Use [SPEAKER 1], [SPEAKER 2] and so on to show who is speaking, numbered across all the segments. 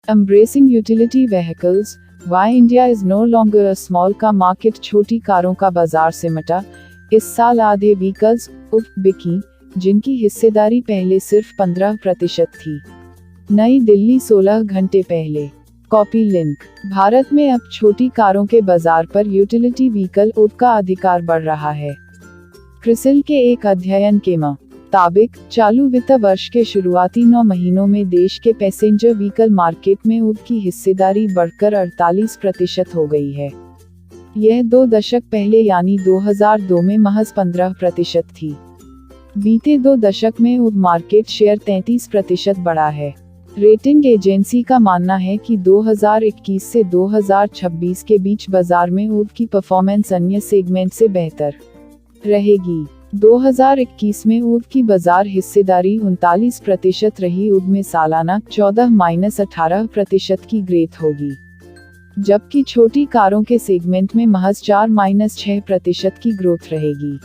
[SPEAKER 1] Embracing utility vehicles, why India is no longer a small car market। छोटी कारों का बाजार सिमटा। इस साल आधे व्हीकल्स बिकी, जिनकी हिस्सेदारी पहले सिर्फ 15% थी। नई दिल्ली 16 घंटे पहले। Copy link. भारत में अब छोटी कारों के बाजार पर यूटिलिटी व्हीकल का अधिकार बढ़ रहा है। क्रिसिल के एक अध्ययन के मुताबिक चालू वित्त वर्ष के शुरुआती 9 महीनों में देश के पैसेंजर व्हीकल मार्केट में की हिस्सेदारी बढ़कर 48% हो गई है। यह 2 दशक पहले यानी 2002 में महज 15% थी। बीते 2 दशक में मार्केट शेयर 33% बढ़ा है। रेटिंग एजेंसी का मानना है कि 2021 से 2026 के बीच बाजार में की परफॉर्मेंस अन्य सेगमेंट से बेहतर रहेगी। 2021 में की बाजार हिस्सेदारी 39% रही। में सालाना 14-18% की ग्रोथ होगी, जबकि छोटी कारों के सेगमेंट में महज 4-6% की ग्रोथ रहेगी।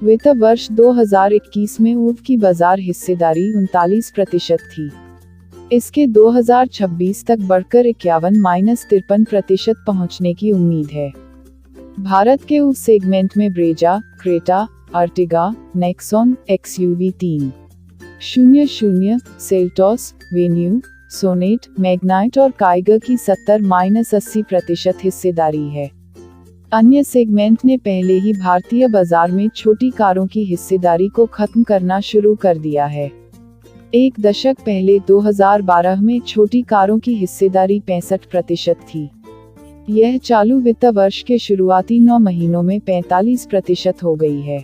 [SPEAKER 1] वित्त वर्ष 2021 में की बाजार हिस्सेदारी 39% थी। इसके 2026 तक बढ़कर 51-53% पहुंचने की उम्मीद है। भारत के उस सेगमेंट में Brezza, Creta, Ertiga, Nexon, XUV 300, Seltos, Venue, Sonet, Magnite और काइगर की 70-80% हिस्सेदारी है। अन्य सेगमेंट ने पहले ही भारतीय बाजार में छोटी कारों की हिस्सेदारी को खत्म करना शुरू कर दिया है। एक दशक पहले 2012 में छोटी कारों की हिस्सेदारी 65% थी। यह चालू वित्त वर्ष के शुरुआती 9 महीनों में 45% हो गई है।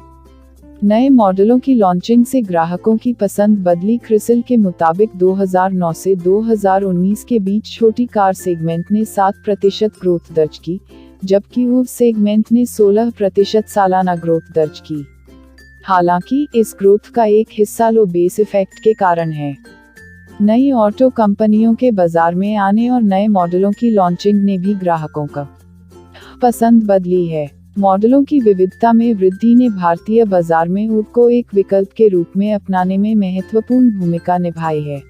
[SPEAKER 1] नए मॉडलों की लॉन्चिंग से ग्राहकों की पसंद बदली। क्रिसिल के मुताबिक 2009 से 2019 के बीच छोटी कार सेगमेंट ने 7% ग्रोथ दर्ज की, जबकि सेगमेंट ने 16% सालाना ग्रोथ दर्ज की। हालांकि इस ग्रोथ का एक हिस्सा लो बेस इफेक्ट के कारण है। नई ऑटो कंपनियों के बाजार में आने और नए मॉडलों की लॉन्चिंग ने भी ग्राहकों का पसंद बदली है। मॉडलों की विविधता में वृद्धि ने भारतीय बाजार में को एक विकल्प के रूप में अपनाने में महत्वपूर्ण भूमिका निभाई है।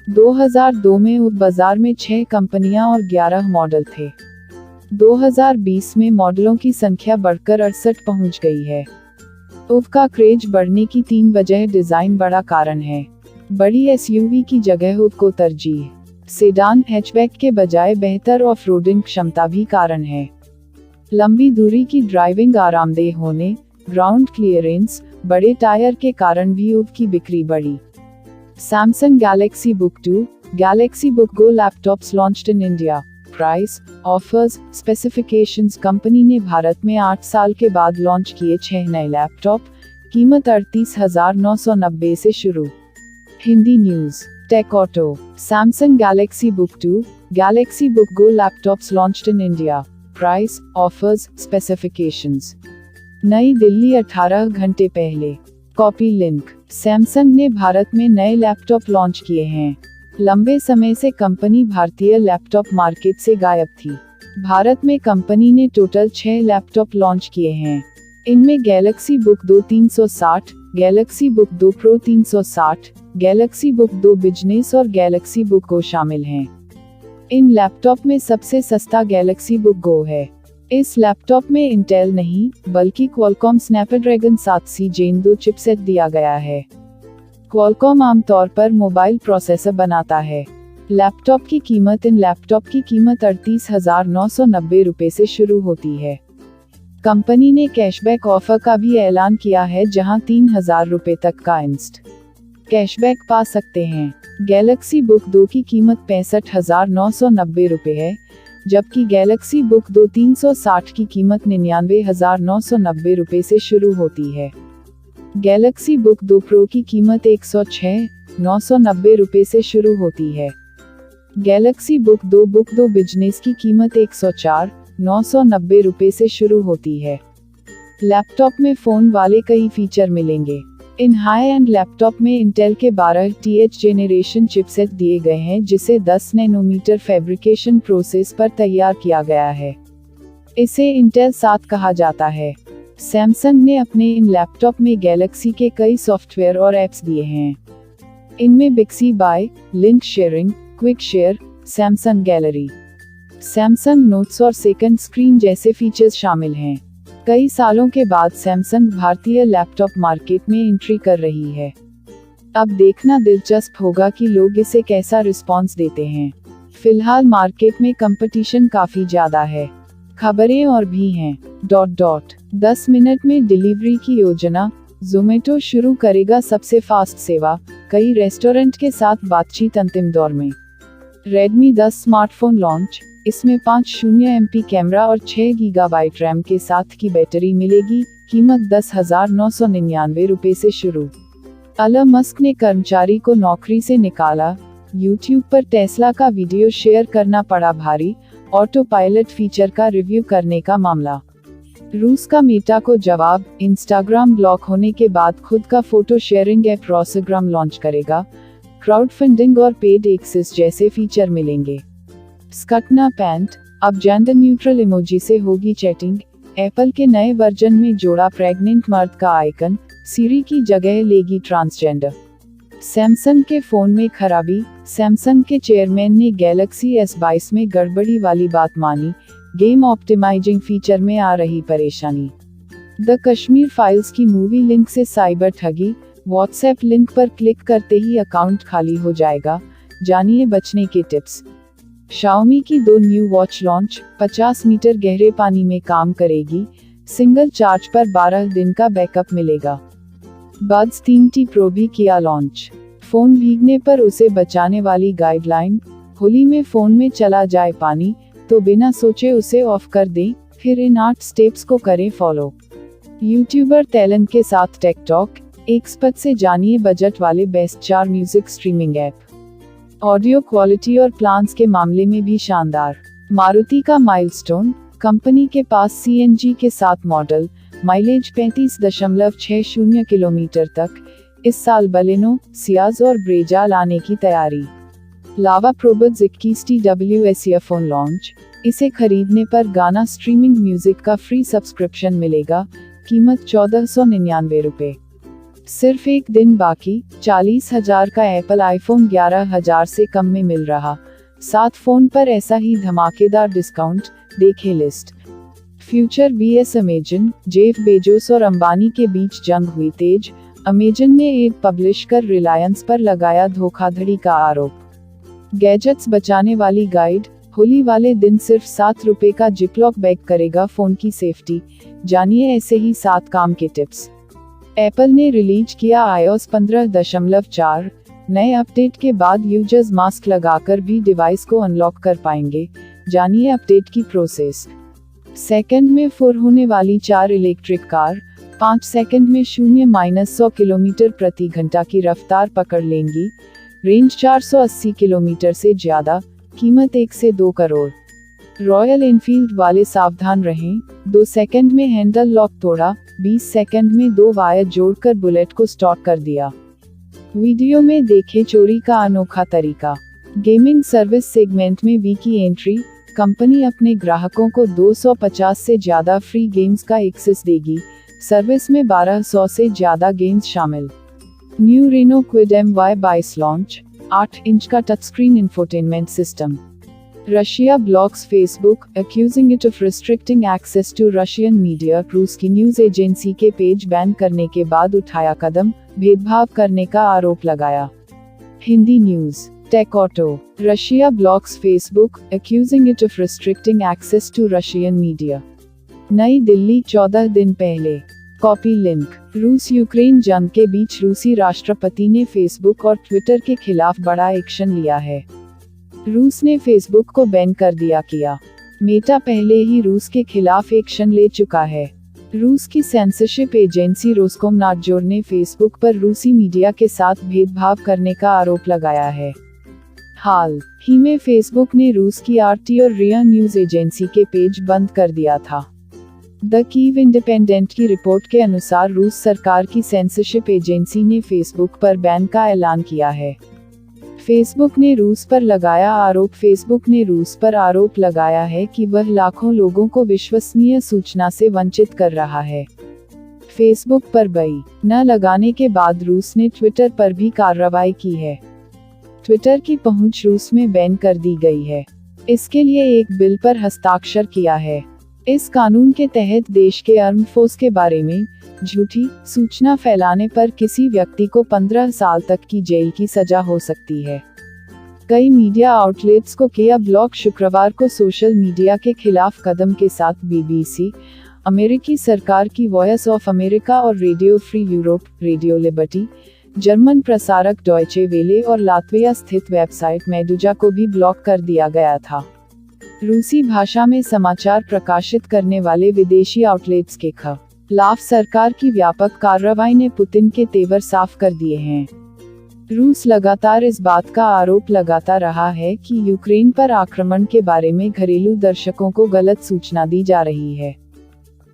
[SPEAKER 1] 2002 में बाजार में 6 कंपनियां और 11 मॉडल थे। 2020 में मॉडलों की संख्या बढ़कर 68 पहुंच गई है। का क्रेज बढ़ने की 3 वजह। डिजाइन बड़ा कारण है। बड़ी SUV की जगह को तरजीह। सेडान हैचबैक के बजाय बेहतर ऑफ रोडिंग क्षमता भी कारण है। लंबी दूरी की ड्राइविंग आरामदेह होने, ग्राउंड क्लियरेंस, बड़े टायर के कारण भी की बिक्री बढ़ी। Samsung Galaxy Book 2, Galaxy Book Go laptops launched in India. Price, offers, specifications. Company ने भारत में 8 साल के बाद लॉन्च किए 6 नए लैपटॉप। कीमत 38,990 से शुरू। Hindi news. Tech auto. Samsung Galaxy Book 2, Galaxy Book Go laptops launched in India. Price, offers, specifications. नई दिल्ली 18 घंटे पहले। Copy link. सैमसंग ने भारत में नए लैपटॉप लॉन्च किए हैं। लंबे समय से कंपनी भारतीय लैपटॉप मार्केट से गायब थी। भारत में कंपनी ने टोटल 6 लैपटॉप लॉन्च किए हैं। इनमें Galaxy Book 2 360, Galaxy Book 2 pro 360, Galaxy Book 2 business और गैलेक्सी बुक गो शामिल हैं। इन लैपटॉप में सबसे सस्ता गैलेक्सी बुक गो है। इस लैपटॉप में इंटेल नहीं, बल्कि Qualcomm Snapdragon 7C Gen 2 chipset दिया गया है। क्वालकॉम आमतौर पर मोबाइल प्रोसेसर बनाता है। लैपटॉप की कीमत। इन लैपटॉप की कीमत 38,990 रुपए से शुरू होती है। कंपनी ने कैशबैक ऑफर का भी ऐलान किया है, जहां 3,000 रुपए तक का इंस्ट कैशबैक पा सकते हैं। गैलेक्सी बुक 2 की कीमत 65,990 रुपए है, जबकि गैलेक्सी बुक 2 360 की कीमत 99,990 रुपए से शुरू होती है। गैलेक्सी बुक 2 प्रो की कीमत 106,990 रुपए से शुरू होती है। गैलेक्सी बुक 2 बिजनेस की कीमत 104,990 रुपए से शुरू होती है। लैपटॉप में फ़ोन वाले कई फीचर मिलेंगे। इन हाई एंड लैपटॉप में इंटेल के 12th जेनरेशन चिपसेट दिए गए हैं, जिसे 10 नैनोमीटर फैब्रिकेशन प्रोसेस पर तैयार किया गया है। इसे इंटेल 7 कहा जाता है। सैमसंग ने अपने इन लैपटॉप में गैलेक्सी के कई सॉफ्टवेयर और ऐप्स दिए हैं। इनमें Bixby, link sharing, quick share, Samsung gallery, Samsung notes और सेकंड स्क्रीन जैसे फीचर्स शामिल हैं। कई सालों के बाद सैमसंग भारतीय लैपटॉप मार्केट में एंट्री कर रही है। अब देखना दिलचस्प होगा कि लोग इसे कैसा रिस्पॉन्स देते हैं। फिलहाल मार्केट में कंपटीशन काफी ज्यादा है। खबरें और भी हैं। 10 मिनट में डिलीवरी की योजना, ज़ोमैटो शुरू करेगा सबसे फास्ट सेवा, कई रेस्टोरेंट के साथ बातचीत अंतिम दौर में। Redmi 10 स्मार्टफोन लॉन्च, इसमें 50 MP कैमरा और 6 GB रैम के साथ की बैटरी मिलेगी, कीमत 10,999 रुपए से शुरू। एलन मस्क ने कर्मचारी को नौकरी से निकाला, YouTube पर टेस्ला का वीडियो शेयर करना पड़ा भारी, ऑटो पायलट फीचर का रिव्यू करने का मामला। रूस का मेटा को जवाब, इंस्टाग्राम ब्लॉक होने के बाद खुद का फोटो शेयरिंग ऐप रोसोग्राम लॉन्च करेगा, क्राउड फंडिंग और पेड एक्सेस जैसे फीचर मिलेंगे। स्कटना पैंट, अब जेंडर न्यूट्रल इमोजी से होगी चैटिंग, एप्पल के नए वर्जन में जोड़ा प्रेग्नेंट मर्द का आइकन, सीरी की जगह लेगी ट्रांसजेंडर। सैमसंग के फोन में खराबी, सैमसंग के चेयरमैन ने गैलेक्सी S22 में गड़बड़ी वाली बात मानी, गेम ऑप्टिमाइजिंग फीचर में आ रही परेशानी। द कश्मीर फाइल्स की मूवी लिंक से साइबर ठगी, व्हाट्सएप लिंक पर क्लिक करते ही अकाउंट खाली हो जाएगा, जानिए बचने के टिप्स। Xiaomi की 2 न्यू वॉच लॉन्च, 50 मीटर गहरे पानी में काम करेगी, सिंगल चार्ज पर 12 दिन का बैकअप मिलेगा। Buds 3T Pro भी किया लॉन्च, फोन भीगने पर उसे बचाने वाली गाइडलाइन, होली में फोन में चला जाए पानी तो बिना सोचे उसे ऑफ कर दें, फिर इन 8 स्टेप्स को करें फॉलो। यूट्यूबर टैलेंट के साथ टेकटॉक, एक्सपर्ट से जानिए बजट वाले best 4 music streaming app. Audio quality और प्लान्स के मामले में भी शानदार। मारुति का माइलस्टोन, कंपनी के पास CNG के साथ मॉडल, माइलेज 35.60 किलोमीटर तक, इस साल बलेनो, सियाज और ब्रेजा लाने की तैयारी। लावा प्रोबुड्स 21 TWS ईयरफोन लॉन्च, इसे खरीदने पर गाना स्ट्रीमिंग म्यूजिक का फ्री सब्सक्रिप्शन मिलेगा, कीमत 1499 रुपए। सिर्फ एक दिन बाकी, 40,000 का एप्पल आईफोन 11,000 से कम में मिल रहा, 7 फोन पर ऐसा ही धमाकेदार डिस्काउंट, देखें list. Future vs Amazon, Jeff Bezos और अंबानी के बीच जंग हुई तेज, अमेजन ने एड पब्लिश कर रिलायंस पर लगाया धोखाधड़ी का आरोप। गैजेट्स बचाने वाली गाइड, होली वाले दिन सिर्फ 7 रुपए का जिपलॉक बैग करेगा फोन की सेफ्टी, जानिए ऐसे ही 7 काम के टिप्स। एप्पल ने रिलीज किया iOS 15.4, नए अपडेट के बाद यूजर्स मास्क लगाकर भी डिवाइस को अनलॉक कर पाएंगे, जानिए अपडेट की प्रोसेस। सेकंड में फुर होने वाली 4 इलेक्ट्रिक कार, 5 सेकंड में 0-100 किलोमीटर प्रति घंटा की रफ्तार पकड़ लेंगी, रेंज 480 किलोमीटर से ज्यादा, कीमत 1 से 2 करोड़। रॉयल एनफील्ड वाले सावधान रहें, 2 सेकंड में हैंडल लॉक तोड़ा, 20 सेकंड में 2 वायर जोड़कर बुलेट को स्टॉप कर दिया। वीडियो में देखें चोरी का अनोखा तरीका। गेमिंग सर्विस सेगमेंट में वी की एंट्री, कंपनी अपने ग्राहकों को 250 से ज्यादा फ्री गेम्स का एक्सेस देगी, सर्विस में 1200 से ज्यादा गेम्स शामिल। New Renault Kwid MY22 launch, 8 inch का touchscreen infotainment system. Russia blocks Facebook, accusing it of restricting access to Russian media, रूस की न्यूज एजेंसी के पेज बैन करने के बाद उठाया कदम, भेदभाव करने का आरोप लगाया। Hindi news. Tech auto, Russia blocks Facebook, accusing it of restricting access to Russian media. नई दिल्ली 14 दिन पहले। Copy link. रूस यूक्रेन जंग के बीच रूसी राष्ट्रपति ने फेसबुक और ट्विटर के खिलाफ बड़ा एक्शन लिया है। रूस ने फेसबुक को बैन कर दिया किया। मेटा पहले ही रूस के खिलाफ एक्शन ले चुका है। रूस की सेंसरशिप एजेंसी रोस्कोमनादजोर ने फेसबुक पर रूसी मीडिया के साथ भेदभाव करने का आरोप लगाया है। हाल ही में फेसबुक ने रूस की RT और रिया न्यूज एजेंसी के पेज बंद कर दिया था। द कीव इंडिपेंडेंट की रिपोर्ट के अनुसार रूस सरकार की सेंसरशिप एजेंसी ने फेसबुक पर बैन का ऐलान किया है। फेसबुक ने रूस पर लगाया आरोप। फेसबुक ने रूस पर आरोप लगाया है कि वह लाखों लोगों को विश्वसनीय सूचना से वंचित कर रहा है। फेसबुक पर बई न लगाने के बाद रूस ने ट्विटर पर भी कार्रवाई की है। ट्विटर की पहुंच रूस में बैन कर दी गई है। इसके लिए एक बिल पर हस्ताक्षर किया है। इस कानून के तहत देश के आर्म फोर्स के बारे में झूठी सूचना फैलाने पर किसी व्यक्ति को 15 साल तक की जेल की सजा हो सकती है। कई मीडिया आउटलेट्स को किया ब्लॉक। शुक्रवार को सोशल मीडिया के खिलाफ कदम के साथ बीबीसी, अमेरिकी सरकार की वॉइस ऑफ अमेरिका और radio free Europe, radio liberty, German प्रसारक डॉयचे वेले और लात्विया स्थित वेबसाइट मेडुजा को भी ब्लॉक कर दिया गया था। रूसी भाषा में समाचार प्रकाशित करने वाले विदेशी आउटलेट्स के खिलाफ सरकार की व्यापक कार्रवाई ने पुतिन के तेवर साफ कर दिए हैं। रूस लगातार इस बात का आरोप लगाता रहा है कि यूक्रेन पर आक्रमण के बारे में घरेलू दर्शकों को गलत सूचना दी जा रही है।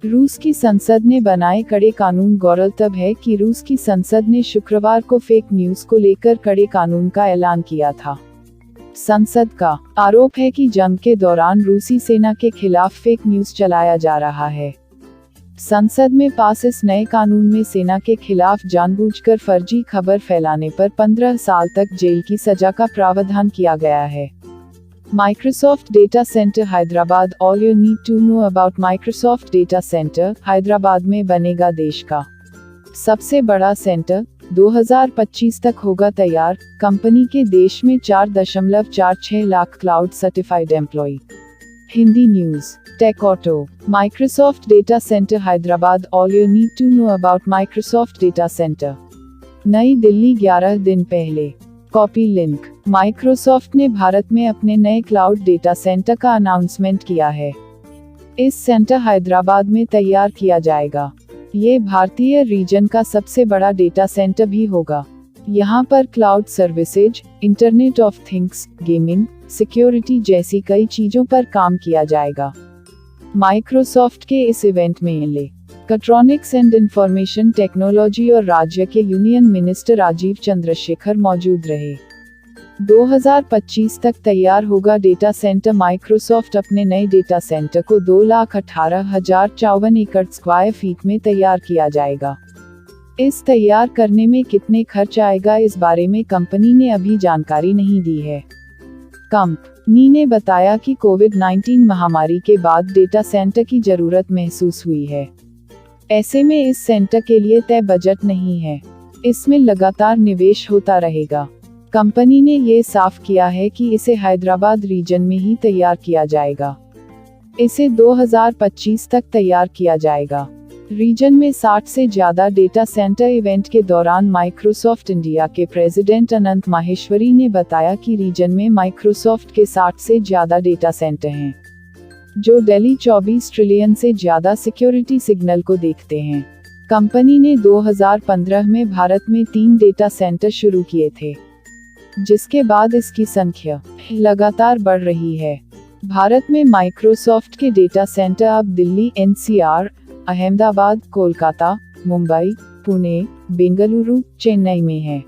[SPEAKER 1] रूस की संसद ने बनाए कड़े कानून। गौरतलब है कि रूस की संसद ने शुक्रवार को फेक न्यूज को लेकर कड़े कानून का ऐलान किया था। संसद का आरोप है कि जंग के दौरान रूसी सेना के खिलाफ फेक न्यूज चलाया जा रहा है। संसद में पास इस नए कानून में सेना के खिलाफ जानबूझकर फर्जी खबर फैलाने पर 15 साल तक जेल की सजा का प्रावधान किया गया है। Microsoft data centre Hyderabad. All you need to know about Microsoft data centre Hyderabad में बनेगा देश का सबसे बड़ा सेंटर। 2025 तक होगा तैयार। कंपनी के देश में 4.46 lakh cloud certified employ. Hindi news. Tech auto. Microsoft data centre Hyderabad. All you need to know about Microsoft data centre. नई दिल्ली 11 दिन पहले। Copy link. माइक्रोसॉफ्ट ने भारत में अपने नए क्लाउड डेटा सेंटर का अनाउंसमेंट किया है। इस सेंटर हैदराबाद में तैयार किया जाएगा। ये भारतीय रीजन का सबसे बड़ा डेटा सेंटर भी होगा। यहाँ पर cloud services, internet of things, gaming, security जैसी कई चीजों पर काम किया जाएगा। माइक्रोसॉफ्ट के इस इवेंट में इलेक्ट्रॉनिक्स एंड इंफॉर्मेशन टेक्नोलॉजी और राज्य के यूनियन मिनिस्टर राजीव चंद्रशेखर मौजूद रहे। 2025 तक तैयार होगा डेटा सेंटर। माइक्रोसॉफ्ट अपने नए डेटा सेंटर को 2,18,054 एकड़ स्क्वायर फीट में तैयार किया जाएगा। इस तैयार करने में कितने खर्च आएगा, इस बारे में कंपनी ने अभी जानकारी नहीं दी है। कंपनी ने बताया कि कोविड-19 महामारी के बाद डेटा सेंटर की जरूरत महसूस हुई है। ऐसे में इस सेंटर के लिए तय बजट नहीं है। इसमें लगातार निवेश होता रहेगा। कंपनी ने ये साफ किया है कि इसे हैदराबाद रीजन में ही तैयार किया जाएगा। इसे 2025 तक तैयार किया जाएगा। रीजन में 60 से ज्यादा डेटा सेंटर। इवेंट के दौरान माइक्रोसॉफ्ट इंडिया के प्रेसिडेंट अनंत माहेश्वरी ने बताया कि रीजन में माइक्रोसॉफ्ट के 60 से ज्यादा डेटा सेंटर हैं, जो दिल्ली 24 ट्रिलियन से ज्यादा सिक्योरिटी सिग्नल को देखते हैं। कंपनी ने 2015 में भारत में 3 डेटा सेंटर शुरू किए थे, जिसके बाद इसकी संख्या लगातार बढ़ रही है। भारत में माइक्रोसॉफ्ट के डेटा सेंटर अब दिल्ली, एनसीआर, अहमदाबाद, कोलकाता, मुंबई, पुणे, बेंगलुरु, चेन्नई में है।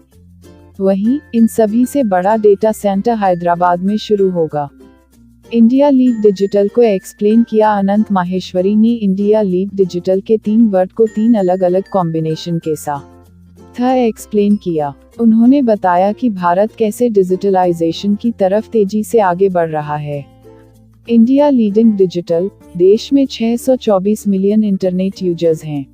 [SPEAKER 1] वहीं इन सभी से बड़ा डेटा सेंटर हैदराबाद में शुरू होगा। इंडिया लीड डिजिटल को एक्सप्लेन किया। अनंत माहेश्वरी ने इंडिया लीड डिजिटल के 3 वर्ड को 3 अलग अलग कॉम्बिनेशन के साथ एक्सप्लेन किया। उन्होंने बताया कि भारत कैसे डिजिटलाइजेशन की तरफ तेजी से आगे बढ़ रहा है। India leading digital. देश में 624 मिलियन इंटरनेट यूजर्स हैं।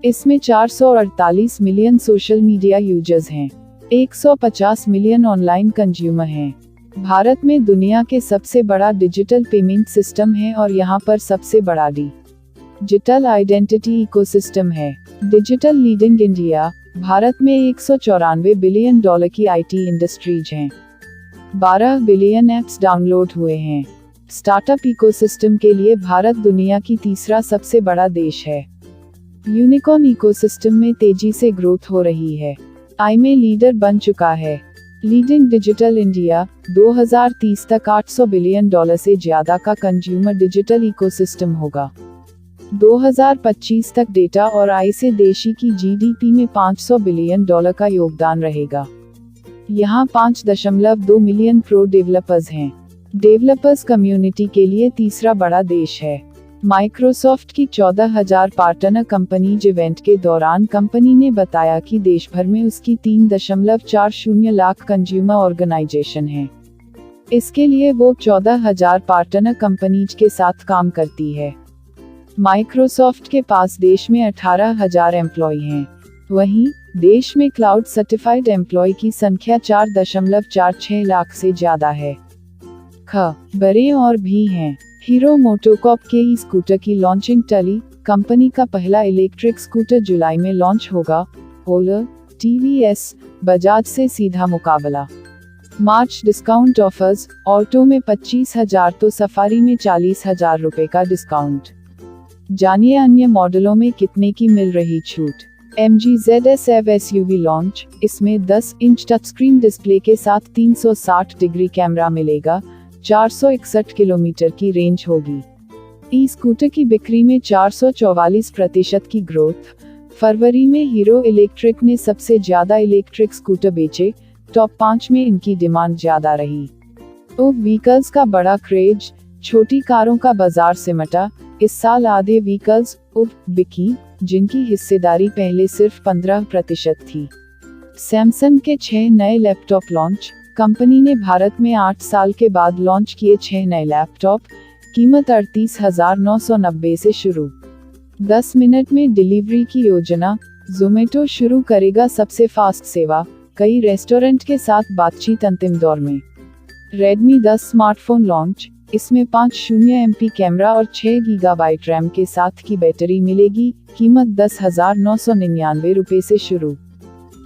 [SPEAKER 1] इसमें 448 मिलियन सोशल मीडिया यूजर्स हैं। 150 मिलियन ऑनलाइन कंज्यूमर हैं। भारत में दुनिया के सबसे बड़ा डिजिटल पेमेंट सिस्टम है और यहाँ पर सबसे बड़ा डिजिटल आइडेंटिटी इकोसिस्टम है। Digital leading India. भारत में $194 बिलियन की आईटी इंडस्ट्रीज हैं। 12 बिलियन ऐप्स डाउनलोड हुए हैं। स्टार्टअप इकोसिस्टम के लिए भारत दुनिया की तीसरा सबसे बड़ा देश है। यूनिकॉर्न इकोसिस्टम में तेजी से ग्रोथ हो रही है। आई में लीडर बन चुका है। Leading digital India. 2030 तक $800 बिलियन से ज्यादा का कंज्यूमर डिजिटल इकोसिस्टम होगा। 2025 तक डेटा और आई से देशी की जीडीपी में $500 बिलियन का योगदान रहेगा। यहाँ 5.2 मिलियन प्रो डेवलपर्स हैं। डेवलपर्स कम्युनिटी के लिए तीसरा बड़ा देश है। माइक्रोसॉफ्ट की 14,000 पार्टनर कंपनीज इवेंट के दौरान कंपनी ने बताया कि देश भर में उसकी 3.40 लाख कंज्यूमर ऑर्गेनाइजेशन हैं। इसके लिए वो 14,000 पार्टनर कंपनीज के साथ काम करती है। माइक्रोसॉफ्ट के पास देश में 18,000 एम्प्लॉय हैं। वहीं देश में क्लाउड सर्टिफाइड एम्प्लॉय की संख्या 4.46 लाख से ज्यादा है। खबरें और भी हैं। हीरो मोटोकॉर्प के ई स्कूटर की लॉन्चिंग टली। कंपनी का पहला इलेक्ट्रिक स्कूटर जुलाई में लॉन्च होगा। ओला, टीवीएस, बजाज से सीधा मुकाबला। मार्च डिस्काउंट ऑफर्स, ऑटो में 25,000 तो सफारी में 40,000 रुपए का डिस्काउंट। जानिए अन्य मॉडलों में कितने की मिल रही छूट। MG ZS EV SUV launch. इसमें 10 इंच टचस्क्रीन डिस्प्ले के साथ 360 डिग्री कैमरा मिलेगा। 461 किलोमीटर की रेंज होगी। ई स्कूटर की बिक्री में 444% की ग्रोथ। फरवरी में हीरो इलेक्ट्रिक ने सबसे ज्यादा इलेक्ट्रिक स्कूटर बेचे। टॉप 5 में इनकी डिमांड ज्यादा रही। व्हीकल्स का बड़ा क्रेज। छोटी कारों का बाजार सिमटा। इस साल आधे व्हीकल्स बिकी, जिनकी हिस्सेदारी पहले सिर्फ 15% थी। सैमसंग के 6 नए लैपटॉप लॉन्च। कंपनी ने भारत में 8 साल के बाद लॉन्च किए 6 नए लैपटॉप। कीमत 38,990 से शुरू। 10 मिनट में डिलीवरी की योजना। ज़ोमैटो शुरू करेगा सबसे फास्ट सेवा। कई रेस्टोरेंट के साथ बातचीत अंतिम दौर में। Redmi 10 smartphone launch. इसमें 50 MP कैमरा और 6 GB रैम के साथ की बैटरी मिलेगी। कीमत 10,999 रुपए से शुरू।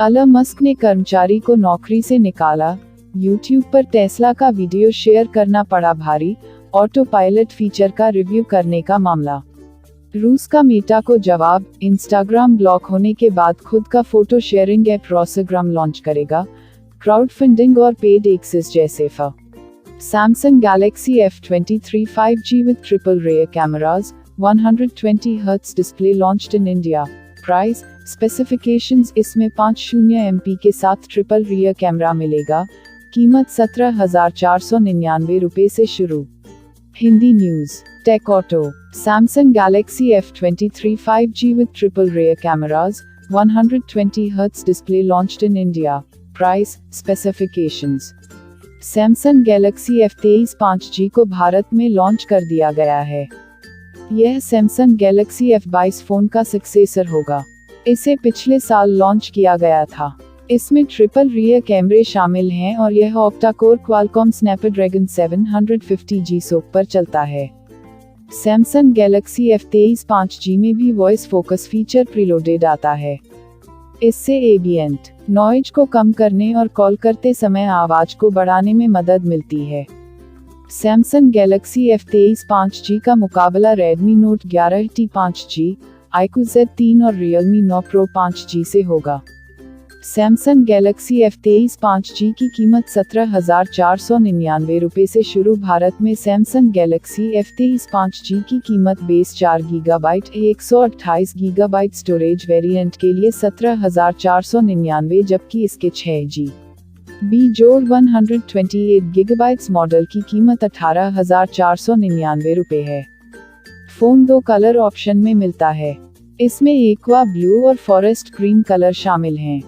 [SPEAKER 1] एलन मस्क ने कर्मचारी को नौकरी से निकाला। YouTube पर टेस्ला का वीडियो शेयर करना पड़ा भारी। ऑटो पायलट फीचर का रिव्यू करने का मामला। रूस का मेटा को जवाब। इंस्टाग्राम ब्लॉक होने के बाद खुद का फोटो शेयरिंग ऐप रोसोग्राम लॉन्च करेगा। क्राउड फंडिंग और पेड एक्सेस जैसे Samsung Galaxy F23 5G with triple rear cameras, 120 Hz display launched in India. Price, specifications। इसमें 50 MP के साथ ट्रिपल रियर कैमरा मिलेगा। कीमत 17,499 रुपए से शुरू। Hindi news. Tech auto. Samsung Galaxy F23 5G with triple rear cameras, 120 Hz display launched in India. Price, specifications। Samsung Galaxy F23 5G को भारत में लॉन्च कर दिया गया है। यह Samsung Galaxy F22 फोन का सक्सेसर होगा। इसे पिछले साल लॉन्च किया गया था। इसमें ट्रिपल रियर कैमरे शामिल हैं और यह octa-core Qualcomm Snapdragon 750G SoC पर चलता है। Samsung Galaxy F23 5G में भी वॉइस फोकस फीचर प्रीलोडेड आता है। इससे एम्बिएंट नॉइज को कम करने और कॉल करते समय आवाज को बढ़ाने में मदद मिलती है। Samsung Galaxy F23 5G का मुकाबला Redmi Note 11T 5G, iQOO Z3 और Realme 9 Pro 5G से होगा। Samsung Galaxy F23 5G की कीमत 17,499 रुपए से शुरू। भारत में Samsung Galaxy F23 5G की कीमत base 4 GB 128 GB storage variant के लिए 17,499, जबकि इसके 6 GB जोड़ 128 GB मॉडल की कीमत 18,499 रुपए है। फोन 2 कलर ऑप्शन में मिलता है। इसमें एक्वा ब्लू और फॉरेस्ट ग्रीन कलर शामिल हैं।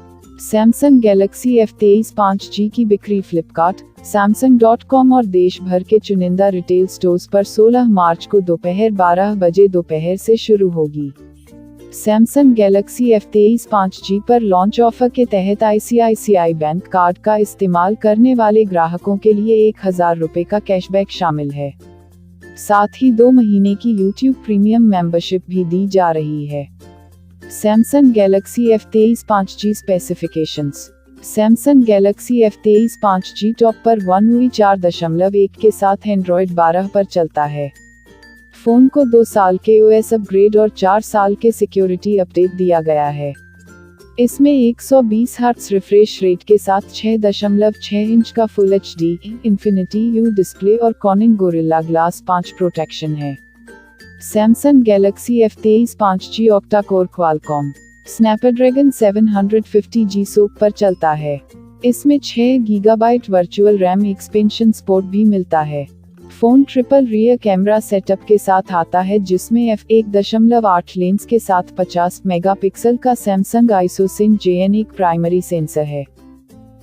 [SPEAKER 1] Samsung Galaxy F23 5G की बिक्री फ्लिपकार्ट, Samsung.com और देश भर के चुनिंदा रिटेल स्टोर्स पर 16 मार्च को दोपहर 12 बजे दोपहर से शुरू होगी। Samsung Galaxy F23 5G पर लॉन्च ऑफर के तहत ICICI बैंक कार्ड का इस्तेमाल करने वाले ग्राहकों के लिए 1,000 रुपए का कैशबैक शामिल है। साथ ही 2 महीने की YouTube प्रीमियम मेंबरशिप भी दी जा रही है। Samsung Galaxy F23 5G specifications. Samsung Galaxy F23 5G top पर One UI 4.1 के साथ Android 12 पर चलता है। फोन को 2 साल के OS अपग्रेड और 4 साल के सिक्योरिटी अपडेट दिया गया है। इसमें 120 हर्ट्ज रिफ्रेश रेट के साथ 6.6 इंच का full HD Infinity U display और Corning Gorilla Glass 5 प्रोटेक्शन है। Samsung Galaxy F23 5G octa-core Qualcomm Snapdragon 750G SoC पर चलता है। इसमें 6 GB virtual RAM expansion support भी मिलता है। Phone triple rear camera setup के साथ आता है जिसमें f1.8 लेंस के साथ 50 मेगापिक्सल का सैमसंग आइसोसिन JN एक प्राइमरी सेंसर है।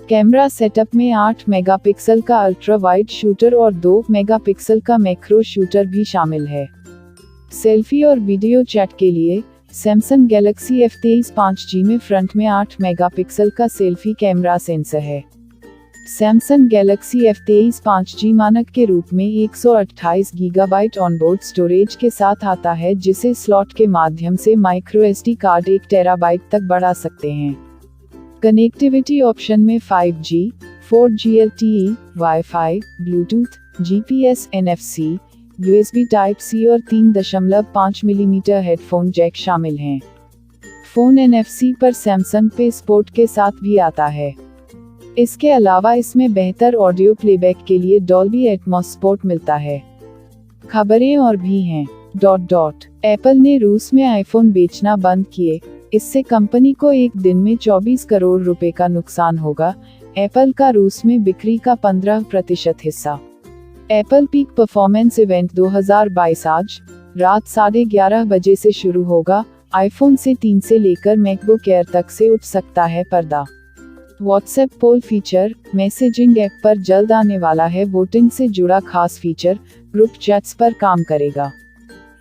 [SPEAKER 1] कैमरा सेटअप में 8 मेगापिक्सल का अल्ट्रा वाइड शूटर और 2 मेगापिक्सल का मैक्रो शूटर भी शामिल है। सेल्फी और वीडियो चैट के लिए सैमसंग गैलेक्सी F23 5G में फ्रंट में 8 मेगापिक्सल का सेल्फी कैमरा सेंसर है। सैमसंग गैलेक्सी F23 5G मानक के रूप में 128 गीगाबाइट ऑनबोर्ड स्टोरेज के साथ आता है जिसे स्लॉट के माध्यम से माइक्रो SD कार्ड 1 टेराबाइट तक बढ़ा सकते हैं। कनेक्टिविटी ऑप्शन में 5G, 4G LTE, Wi-Fi, Bluetooth, GPS, NFC, USB Type-C और 3.5 मिलीमीटर हेडफोन जैक शामिल हैं। फोन NFC पर सैमसंग पे सपोर्ट के साथ भी आता है। इसके अलावा इसमें बेहतर ऑडियो प्लेबैक के लिए डॉल्बी एटमॉस सपोर्ट मिलता है। खबरें और भी हैं। एप्पल ने रूस में आईफोन बेचना बंद किए, इससे कंपनी को एक दिन में 24 करोड़ रुपए का नुकसान होगा। एप्पल का रूस में बिक्री का 15% हिस्सा। एप्पल पीक परफॉर्मेंस इवेंट 2022 आज रात 11:30 बजे से शुरू होगा। आईफोन से 3 से लेकर मैकबुक एयर तक से उठ सकता है पर्दा। व्हाट्सएप पोल फीचर, मैसेजिंग ऐप पर जल्द आने वाला है। वोटिंग से जुड़ा खास फीचर, ग्रुप चैट्स पर काम करेगा।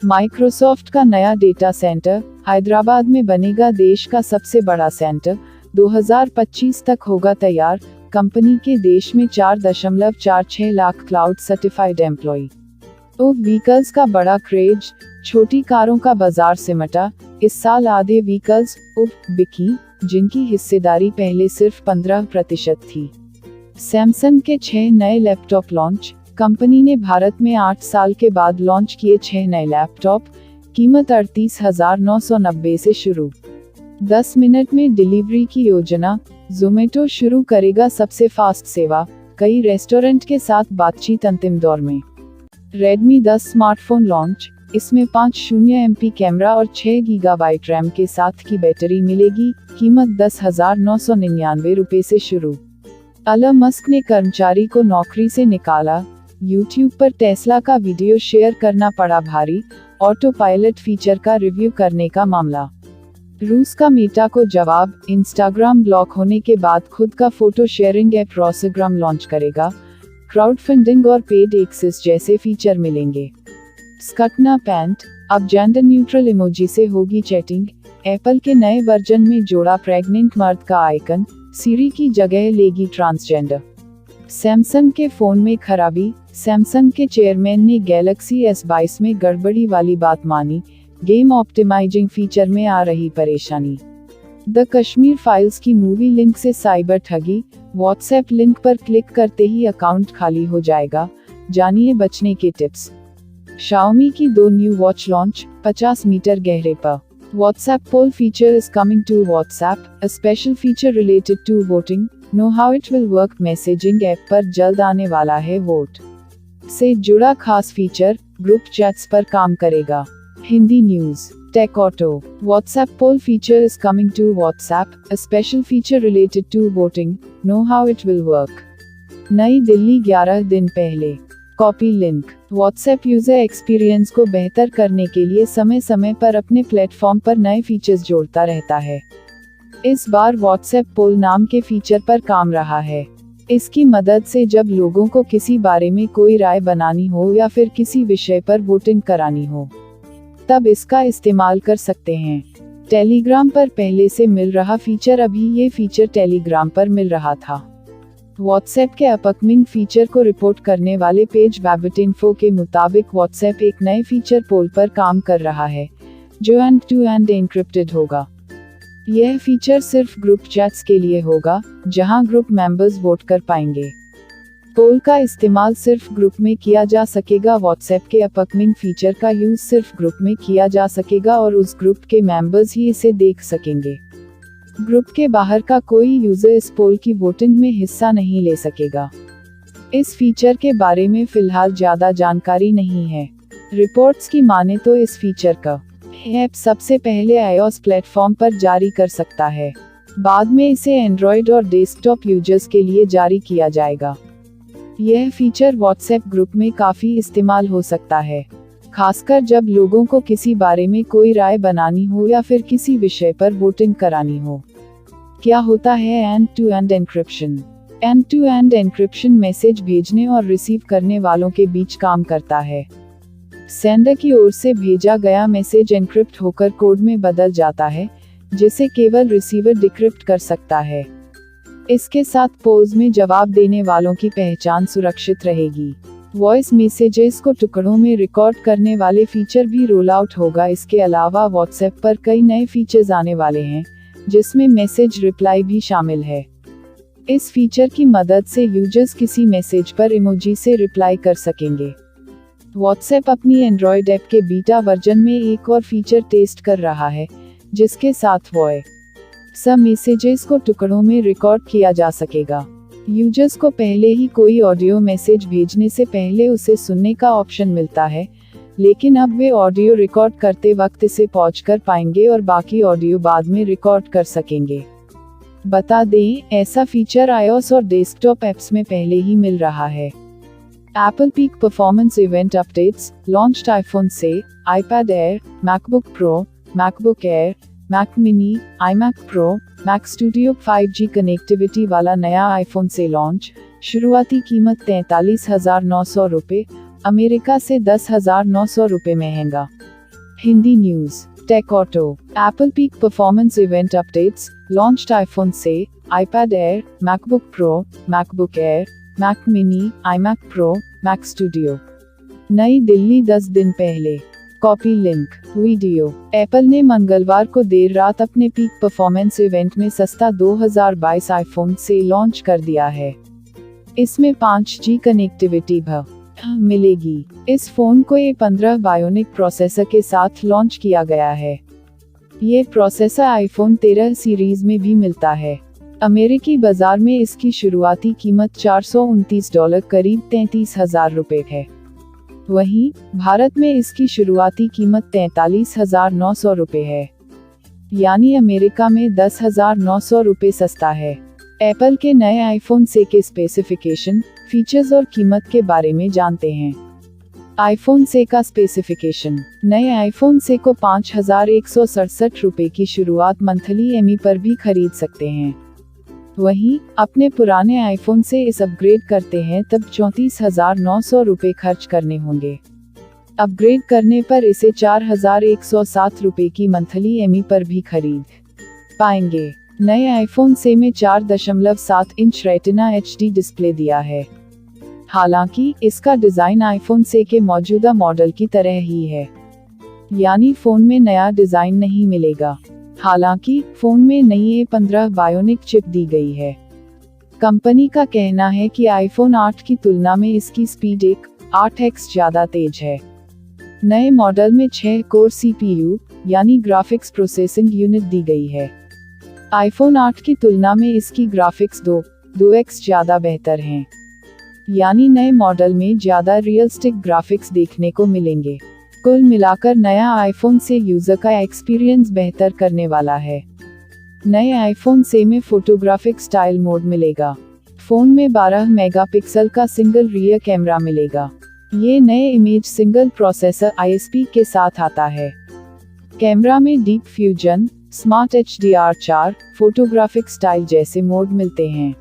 [SPEAKER 1] माइक्रोसॉफ्ट का नया डेटा सेंटर हैदराबाद में बनेगा। देश का सबसे बड़ा सेंटर 2025 तक होगा तैयार। कंपनी के देश में 4.46 lakh cloud certified employ. Vehicles का बड़ा क्रेज, छोटी कारों का बाजार सिमटा। इस साल आधे व्हीकल्स बिकी, जिनकी हिस्सेदारी पहले सिर्फ 15% थी। सैमसंग के 6 नए लैपटॉप लॉन्च। कंपनी ने भारत में 8 साल के बाद लॉन्च किए 6 नए लैपटॉप। कीमत 38,990 से शुरू। 10 मिनट में डिलीवरी की योजना। ज़ोमैटो शुरू करेगा सबसे फास्ट सेवा। कई रेस्टोरेंट के साथ बातचीत अंतिम दौर में। Redmi 10 smartphone launch. इसमें 50 MP कैमरा और 6 गीगाबाइट रैम के साथ की बैटरी मिलेगी। कीमत 10,999 रुपए से शुरू। एलन मस्क ने कर्मचारी को नौकरी से निकाला। यूट्यूब पर टेस्ला का वीडियो शेयर करना पड़ा भारी। ऑटो पायलट फीचर का रिव्यू करने का मामला। रूस का मेटा को जवाब। इंस्टाग्राम ब्लॉक होने के बाद खुद का फोटो शेयरिंग ऐप रोसेग्राम लॉन्च करेगा। क्राउड फंडिंग और पेड एक्सेस जैसे फीचर मिलेंगे। स्कटना पैंट, अब जेंडर न्यूट्रल इमोजी से होगी चैटिंग। एप्पल के नए वर्जन में जोड़ा प्रेग्नेंट मर्द का आइकन। सीरी की जगह लेगी ट्रांसजेंडर। सैमसंग के फोन में खराबी। सैमसंग के चेयरमैन ने गैलेक्सी S22 में गड़बड़ी वाली बात मानी। गेम ऑप्टिमाइजिंग फीचर में आ रही परेशानी। द कश्मीर फाइल्स की मूवी लिंक से साइबर ठगी। व्हाट्सएप लिंक पर क्लिक करते ही अकाउंट खाली हो जाएगा। जानिए बचने के टिप्स। Xiaomi की 2 न्यू वॉच लॉन्च, 50 मीटर गहरे पर। WhatsApp poll feature is coming to WhatsApp, a special feature related to voting. Know how it will work. Messaging app पर जल्द आने वाला है वोट से जुड़ा खास फीचर, ग्रुप चैट्स पर काम करेगा। Hindi news. Tech auto. WhatsApp poll feature is coming to WhatsApp, a special feature related to voting. Know how it will work. नई दिल्ली 11 दिन पहले। Copy link. WhatsApp user experience को बेहतर करने के लिए समय समय पर अपने प्लेटफॉर्म पर नए फीचर्स जोड़ता रहता है। इस बार WhatsApp पोल नाम के फीचर पर काम रहा है। इसकी मदद से जब लोगों को किसी बारे में कोई राय बनानी हो या फिर किसी विषय पर वोटिंग करानी हो, तब इसका इस्तेमाल कर सकते हैं। टेलीग्राम पर पहले से मिल रहा फीचर, अभी ये फीचर टेलीग्राम पर मिल रहा था। WhatsApp के अपकमिंग फीचर को रिपोर्ट करने वाले पेज वेबिट इन्फो के मुताबिक WhatsApp एक नए फीचर पोल पर काम कर रहा है, जो एंड टू एंड एन्क्रिप्टेड होगा। यह फीचर सिर्फ ग्रुप चैट्स के लिए होगा, जहां ग्रुप मेंबर्स वोट कर पाएंगे। पोल का इस्तेमाल सिर्फ ग्रुप में किया जा सकेगा। WhatsApp के अपकमिंग फीचर का यूज सिर्फ ग्रुप में किया जा सकेगा और उस ग्रुप के मेंबर्स ही इसे देख सकेंगे। ग्रुप के बाहर का कोई यूजर इस पोल की वोटिंग में हिस्सा नहीं ले सकेगा। इस फीचर के बारे में फिलहाल ज्यादा जानकारी नहीं है। रिपोर्ट्स की माने तो इस फीचर का ऐप सबसे पहले iOS प्लेटफॉर्म पर जारी कर सकता है, बाद में इसे एंड्रॉयड और डेस्कटॉप यूजर्स के लिए जारी किया जाएगा। यह फीचर व्हाट्सएप ग्रुप में काफी इस्तेमाल हो सकता है, खासकर जब लोगों को किसी बारे में कोई राय बनानी हो या फिर किसी विषय पर वोटिंग करानी हो। क्या होता है end to end encryption? End to end encryption message भेजने और रिसीव करने वालों के बीच काम करता है। सेंडर की ओर से भेजा गया मैसेज एन्क्रिप्ट होकर कोड में बदल जाता है, जिसे केवल रिसीवर डिक्रिप्ट कर सकता है। इसके साथ पोज में जवाब देने वालों की पहचान सुरक्षित रहेगी। वॉइस मैसेजेस को टुकड़ों में रिकॉर्ड करने वाले फीचर भी रोल आउट होगा। इसके अलावा व्हाट्सएप पर कई नए फीचर्स आने वाले हैं, जिसमें मैसेज रिप्लाई भी शामिल है। इस फीचर की मदद से यूजर्स किसी मैसेज पर इमोजी से रिप्लाई कर सकेंगे। व्हाट्सएप अपनी एंड्रॉयड ऐप के बीटा वर्जन में एक और फीचर टेस्ट कर रहा है, जिसके साथ वॉइस मैसेजेस को टुकड़ों में रिकॉर्ड किया जा सकेगा। यूजर्स को पहले ही कोई ऑडियो मैसेज भेजने से पहले उसे सुनने का ऑप्शन मिलता है, लेकिन अब वे ऑडियो रिकॉर्ड करते वक्त इसे पॉज कर पाएंगे और बाकी ऑडियो बाद में रिकॉर्ड कर सकेंगे। बता दें, ऐसा फीचर iOS और डेस्कटॉप ऐप्स में पहले ही मिल रहा है। Apple Peak Performance Event Updates launched iPhone से iPad Air, MacBook Pro, MacBook Air, Mac Mini, iMac Pro, Mac Studio 5G connectivity वाला नया iPhone से लॉन्च। शुरुआती कीमत 43,900 रुपये, अमेरिका से 10,900 रुपये महंगा। Hindi news. Tech auto. Apple Peak Performance Event Updates launched iPhone से iPad Air, MacBook Pro, MacBook Air, Mac Mini, iMac Pro, Mac Studio। नई दिल्ली 10 दिन पहले। Copy link. वीडियो। एप्पल ने मंगलवार को देर रात अपने पीक परफॉर्मेंस इवेंट में सस्ता 2022 आईफोन से लॉन्च कर दिया है। इसमें 5G कनेक्टिविटी भी मिलेगी। इस फोन को A15 बायोनिक प्रोसेसर के साथ लॉन्च किया गया है। ये प्रोसेसर आईफोन 13 सीरीज में भी मिलता है। अमेरिकी बाजार में इसकी शुरुआती कीमत $429 करीब 33,000 रुपये है। वहीं भारत में इसकी शुरुआती कीमत 43,900 रुपये है, यानी अमेरिका में 10,900 रुपये सस्ता है। एप्पल के नए आईफोन से के स्पेसिफिकेशन, फीचर्स और कीमत के बारे में जानते हैं। आईफोन से का स्पेसिफिकेशन। नए आईफोन से को 5,167 रुपये की शुरुआत मंथली EMI पर भी खरीद सकते हैं। वहीं अपने पुराने आईफोन से इस अपग्रेड करते हैं तब 34,900 रुपये खर्च करने होंगे। अपग्रेड करने पर इसे 4,107 रुपये की मंथली EMI पर भी खरीद पाएंगे। नए आईफोन से में 4.7 इंच रेटिना HD डिस्प्ले दिया है। हालांकि इसका डिजाइन आईफोन से के मौजूदा मॉडल की तरह ही है, यानी फोन में नया डिजाइन नहीं मिलेगा। हालांकि फोन में नई A15 बायोनिक चिप दी गई है। कंपनी का कहना है कि आईफोन 8 की तुलना में इसकी स्पीड 8x ज्यादा तेज है। नए मॉडल में 6 कोर CPU यानी ग्राफिक्स प्रोसेसिंग यूनिट दी गई है। आईफोन 8 की तुलना में इसकी ग्राफिक्स 2x ज्यादा बेहतर हैं, यानी नए मॉडल में ज्यादा रियलिस्टिक ग्राफिक्स देखने को मिलेंगे। कुल मिलाकर नया आईफोन से यूजर का एक्सपीरियंस बेहतर करने वाला है। नए आईफोन से में फोटोग्राफिक स्टाइल मोड मिलेगा। फोन में 12 मेगापिक्सल का सिंगल रियर कैमरा मिलेगा। ये नए इमेज सिंगल प्रोसेसर ISP के साथ आता है। कैमरा में deep fusion, smart HDR4, photographic style जैसे मोड मिलते हैं।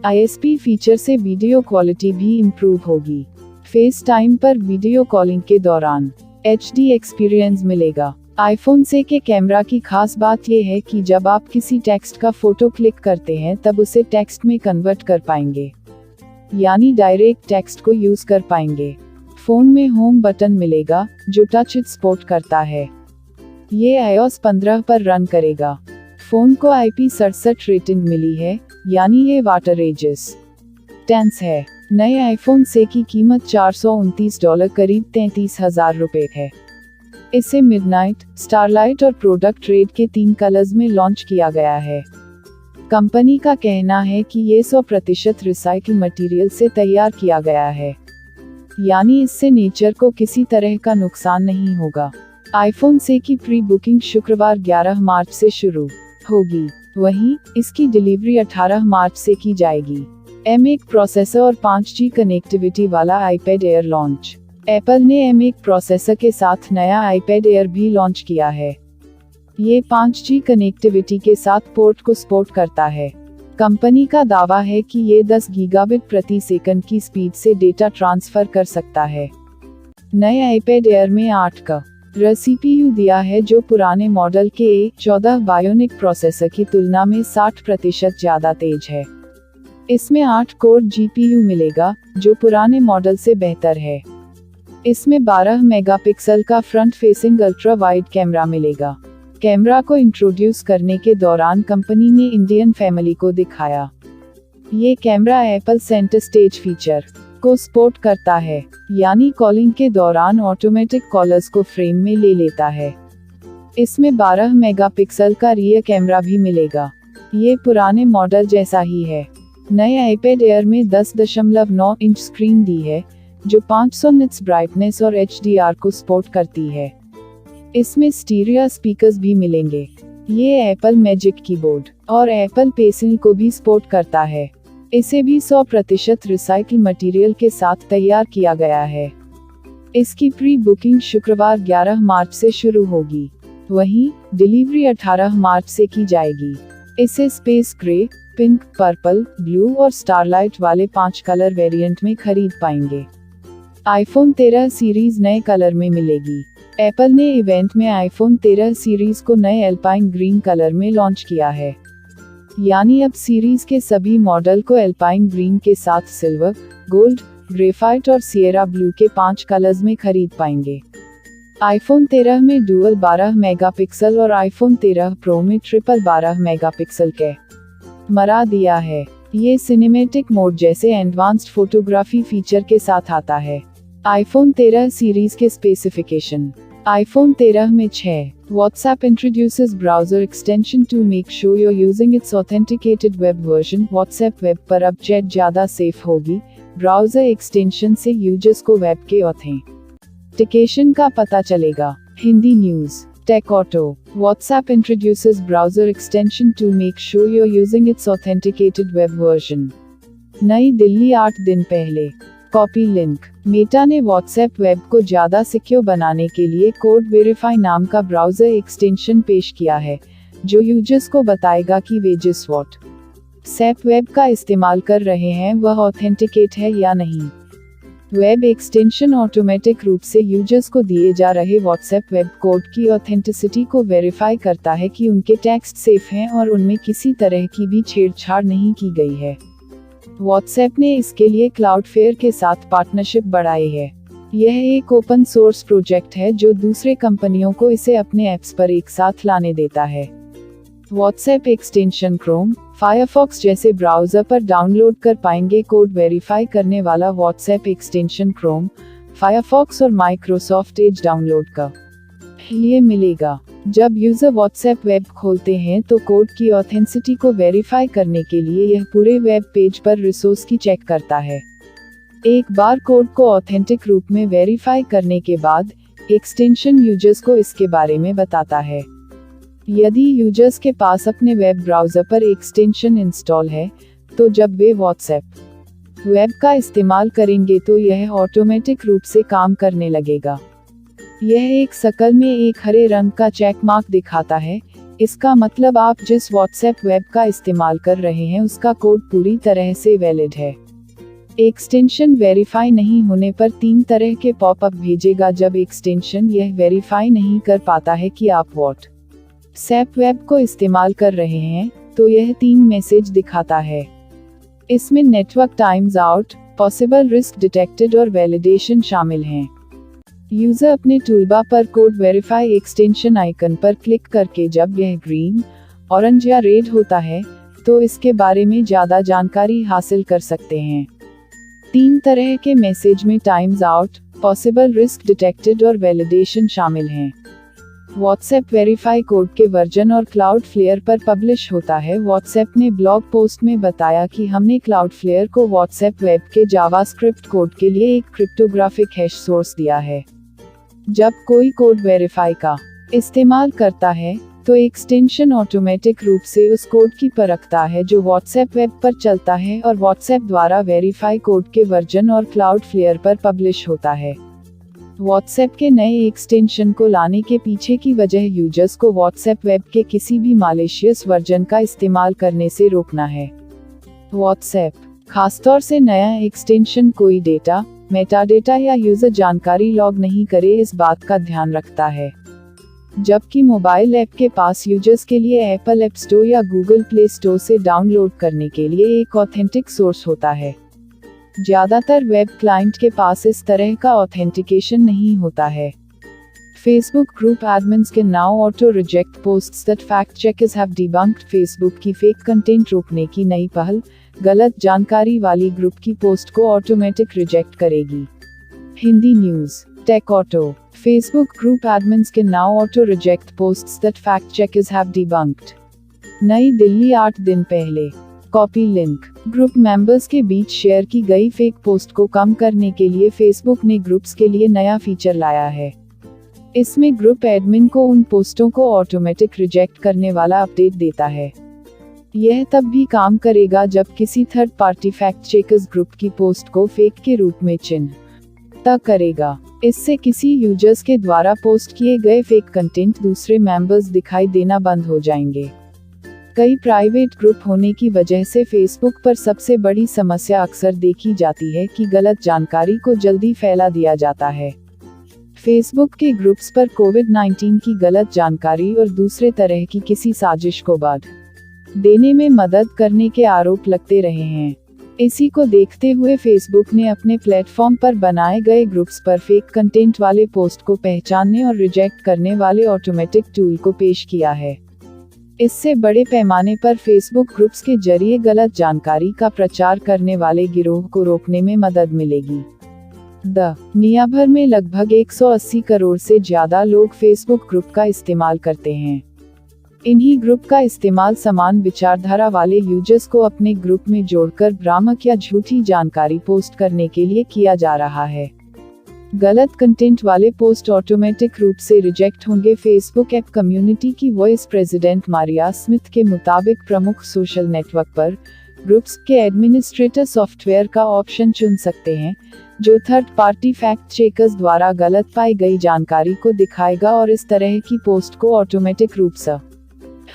[SPEAKER 1] ISP फीचर से वीडियो क्वालिटी भी इम्प्रूव होगी। फेस टाइम पर वीडियो कॉलिंग के दौरान HD एक्सपीरियंस मिलेगा। आईफोन से के कैमरा की खास बात यह है कि जब आप किसी टेक्स्ट का फोटो क्लिक करते हैं तब उसे टेक्स्ट में कन्वर्ट कर पाएंगे, यानी डायरेक्ट टेक्स्ट को यूज कर पाएंगे। फोन में होम बटन मिलेगा जो टच सपोर्ट करता है। ये iOS 15 पर रन करेगा। फोन को IP67 रेटिंग मिली है, यानी ये वाटर रेजिस्टेंस है। नए आईफोन से की कीमत $429 करीब 33,000 रुपये है। इसे मिडनाइट, स्टारलाइट और प्रोडक्ट रेड के 3 कलर्स में लॉन्च किया गया है। कंपनी का कहना है कि ये 100% रिसाइकिल मटेरियल से तैयार किया गया है, यानी इससे नेचर को किसी तरह का नुकसान नहीं होगा। आईफोन से की प्री बुकिंग शुक्रवार 11 मार्च से शुरू होगी, वहीं इसकी डिलीवरी 18 मार्च से की जाएगी। M1 प्रोसेसर और 5G कनेक्टिविटी वाला iPad Air लॉन्च। एप्पल ने M1 प्रोसेसर के साथ नया iPad Air भी लॉन्च किया है। ये 5G कनेक्टिविटी के साथ पोर्ट को सपोर्ट करता है। कंपनी का दावा है कि ये 10 गीगाबिट प्रति सेकंड की स्पीड से डेटा ट्रांसफर कर सकता है। नए iPad Air में 8 का CPU दिया है, जो पुराने मॉडल के A14 बायोनिक प्रोसेसर की तुलना में 60% ज़्यादा तेज है। इसमें 8 कोर GPU मिलेगा, जो पुराने मॉडल से बेहतर है। इसमें 12 मेगापिक्सल का front facing ultra wide camera मिलेगा। कैमरा को इंट्रोड्यूस करने के दौरान कंपनी ने इंडियन फैमिली को दिखाया। ये camera Apple centre stage feature को सपोर्ट करता है, यानी कॉलिंग के दौरान ऑटोमेटिक कॉलर्स को फ्रेम में ले लेता है। इसमें 12 मेगापिक्सल का रियर कैमरा भी मिलेगा। ये पुराने मॉडल जैसा ही है। नए iPad Air में 10.9 इंच स्क्रीन दी है, जो 500 निट्स ब्राइटनेस और HDR को सपोर्ट करती है। इसमें स्टीरियो स्पीकर्स भी मिलेंगे। ये एप्पल मैजिक कीबोर्ड और एप्पल पेंसिल को भी सपोर्ट करता है। इसे भी 100% रिसाइकिल मटेरियल के साथ तैयार किया गया है। इसकी प्री बुकिंग शुक्रवार 11 मार्च से शुरू होगी, वहीं डिलीवरी 18 मार्च से की जाएगी। इसे space grey, pink, purple, blue और स्टारलाइट वाले 5 कलर वेरिएंट में खरीद पाएंगे। iPhone 13 सीरीज नए कलर में मिलेगी। एप्पल ने इवेंट में iPhone 13 सीरीज को नए एल्पाइन ग्रीन कलर में लॉन्च किया है, यानी अब सीरीज के सभी मॉडल को एल्पाइन ग्रीन के साथ सिल्वर, गोल्ड, ग्रेफाइट और सिएरा ब्लू के 5 कलर्स में खरीद पाएंगे। iPhone 13 में डुअल 12 मेगापिक्सल और iPhone 13 Pro में ट्रिपल 12 मेगापिक्सल के मरा दिया है। ये सिनेमैटिक मोड जैसे एडवांस्ड फोटोग्राफी फीचर के साथ आता है। iPhone 13 सीरीज के स्पेसिफिकेशन। iPhone 13 में 6 WhatsApp introduces browser extension to make sure you're using its authenticated web version। WhatsApp web पर अब चैट ज़्यादा सेफ होगी। ब्राउज़र एक्सटेंशन से यूजर्स को वेब के ऑथेंटिकेशन का पता चलेगा। Hindi news. Tech auto. WhatsApp introduces browser extension to make sure you're using its authenticated web version। नई दिल्ली 8 दिन पहले। Copy link. मेटा ने WhatsApp वेब को ज़्यादा सिक्योर बनाने के लिए कोड वेरीफाई नाम का ब्राउज़र एक्सटेंशन पेश किया है, जो यूजर्स को बताएगा कि वे जिस WhatsApp वेब का इस्तेमाल कर रहे हैं वह ऑथेंटिकेट है या नहीं। वेब एक्सटेंशन ऑटोमेटिक रूप से यूजर्स को दिए जा रहे WhatsApp वेब कोड की ऑथेंटिसिटी को वेरीफाई करता है कि उनके टेक्स्ट सेफ हैं और उनमें किसी तरह की भी छेड़छाड़ नहीं की गई है। WhatsApp ने इसके लिए क्लाउडफ्लेयर के साथ पार्टनरशिप बढ़ाई है। यह एक ओपन सोर्स प्रोजेक्ट है जो दूसरे कंपनियों को इसे अपने ऐप्स पर एक साथ लाने देता है। WhatsApp एक्सटेंशन क्रोम, फायरफॉक्स जैसे ब्राउज़र पर डाउनलोड कर पाएंगे। कोड वेरीफाई करने वाला WhatsApp एक्सटेंशन क्रोम, फायरफॉक्स और माइक्रोसॉफ्ट एज डाउनलोड का लिए मिलेगा। जब यूजर WhatsApp वेब खोलते हैं तो कोड की ऑथेंटिसिटी को वेरीफाई करने के लिए यह पूरे वेब पेज पर रिसोर्स की चेक करता है। एक बार कोड को ऑथेंटिक रूप में वेरीफाई करने के बाद एक्सटेंशन यूजर्स को इसके बारे में बताता है। यदि यूजर्स के पास अपने वेब ब्राउज़र पर एक्सटेंशन इंस्टॉल है, तो जब वे WhatsApp वेब का इस्तेमाल करेंगे तो यह ऑटोमेटिक रूप से काम करने लगेगा। यह एक सर्कल में एक हरे रंग का चेक मार्क दिखाता है। इसका मतलब आप जिस WhatsApp वेब का इस्तेमाल कर रहे हैं उसका कोड पूरी तरह से वैलिड है। एक्सटेंशन वेरीफाई नहीं होने पर 3 तरह के पॉपअप भेजेगा। जब एक्सटेंशन यह वेरीफाई नहीं कर पाता है कि आप WhatsApp वेब को इस्तेमाल कर रहे हैं, तो यह 3 मैसेज दिखाता है। इसमें network times out, possible risk detected और वैलिडेशन शामिल हैं। यूजर अपने टूलबार पर कोड वेरीफाई एक्सटेंशन आइकन पर क्लिक करके जब यह ग्रीन, ऑरेंज या रेड होता है, तो इसके बारे में ज़्यादा जानकारी हासिल कर सकते हैं। 3 तरह के मैसेज में times out, possible risk detected और वैलिडेशन शामिल हैं। WhatsApp वेरीफाई कोड के वर्जन और क्लाउडफ्लेयर पर पब्लिश होता है। WhatsApp ने ब्लॉग पोस्ट में बताया कि हमने क्लाउडफ्लेयर को WhatsApp वेब के जावास्क्रिप्ट कोड के लिए एक क्रिप्टोग्राफिक हैश सोर्स दिया है। जब कोई कोड वेरीफाई का इस्तेमाल करता है, तो एक्सटेंशन ऑटोमेटिक रूप से उस कोड की परखता है जो व्हाट्सएप वेब पर चलता है और व्हाट्सएप द्वारा वेरीफाई कोड के वर्जन और क्लाउडफ्लेयर पर पब्लिश होता है। व्हाट्सएप के नए एक्सटेंशन को लाने के पीछे की वजह यूजर्स को व्हाट्सएप वेब के किसी भी मालिशियस वर्जन का इस्तेमाल करने से रोकना है। व्हाट्सएप खासतौर से नया एक्सटेंशन कोई डेटा, मेटाडेटा या यूजर जानकारी लॉग नहीं करे इस बात का ध्यान रखता है, जबकि मोबाइल ऐप के पास यूजर्स के लिए एप्पल ऐप स्टोर या गूगल प्ले स्टोर से डाउनलोड करने के लिए एक ऑथेंटिक सोर्स होता है। ज्यादातर वेब क्लाइंट के पास इस तरह का ऑथेंटिकेशन नहीं होता है। Facebook group admins can now auto reject posts that fact checkers have debunked। Facebook की फेक कंटेंट रोकने की नई पहल गलत जानकारी वाली ग्रुप की पोस्ट को ऑटोमेटिक रिजेक्ट करेगी। Hindi news tech auto Facebook group admins can now auto reject posts that fact checkers have debunked। नई दिल्ली 8 दिन पहले। कॉपी लिंक ग्रुप मेंबर्स के बीच शेयर की गई फेक पोस्ट को कम करने के लिए फेसबुक ने ग्रुप्स के लिए नया फीचर लाया है। इसमें ग्रुप एडमिन को उन पोस्टों को ऑटोमेटिक रिजेक्ट करने वाला अपडेट देता है। यह तब भी काम करेगा जब किसी third party fact checkers group की पोस्ट को फेक के रूप में चिन्हित करेगा। इससे किसी यूजर्स के द्वारा पोस्ट किए गए फेक कंटेंट दूसरे मेंबर्स दिखाई देना बंद हो जाएंगे। कई प्राइवेट ग्रुप होने की वजह से फेसबुक पर सबसे बड़ी समस्या अक्सर देखी जाती है कि गलत जानकारी को जल्दी फैला दिया जाता है। फेसबुक के ग्रुप्स पर कोविड-19 की गलत जानकारी और दूसरे तरह की किसी साजिश को बढ़ देने में मदद करने के आरोप लगते रहे हैं। इसी को देखते हुए फेसबुक ने अपने प्लेटफॉर्म पर बनाए गए ग्रुप्स पर फेक कंटेंट वाले पोस्ट को पहचानने और रिजेक्ट करने वाले ऑटोमेटिक टूल को पेश किया है। इससे बड़े पैमाने पर फेसबुक ग्रुप्स के जरिए गलत जानकारी का प्रचार करने वाले गिरोह को रोकने में मदद मिलेगी। दुनिया भर में लगभग 180 करोड़ से ज्यादा लोग फेसबुक ग्रुप का इस्तेमाल करते हैं। इन्हीं ग्रुप का इस्तेमाल समान विचारधारा वाले यूजर्स को अपने ग्रुप में जोड़कर भ्रामक या झूठी जानकारी पोस्ट करने के लिए किया जा रहा है। गलत कंटेंट वाले पोस्ट ऑटोमेटिक रूप से रिजेक्ट होंगे। फेसबुक ऐप कम्युनिटी की वाइस प्रेसिडेंट मारिया स्मिथ के मुताबिक प्रमुख सोशल नेटवर्क पर ग्रुप्स के एडमिनिस्ट्रेटर सॉफ्टवेयर का ऑप्शन चुन सकते हैं जो थर्ड पार्टी फैक्ट चेकर्स द्वारा गलत पाई गई जानकारी को दिखाएगा और इस तरह की पोस्ट को ऑटोमेटिक रूप से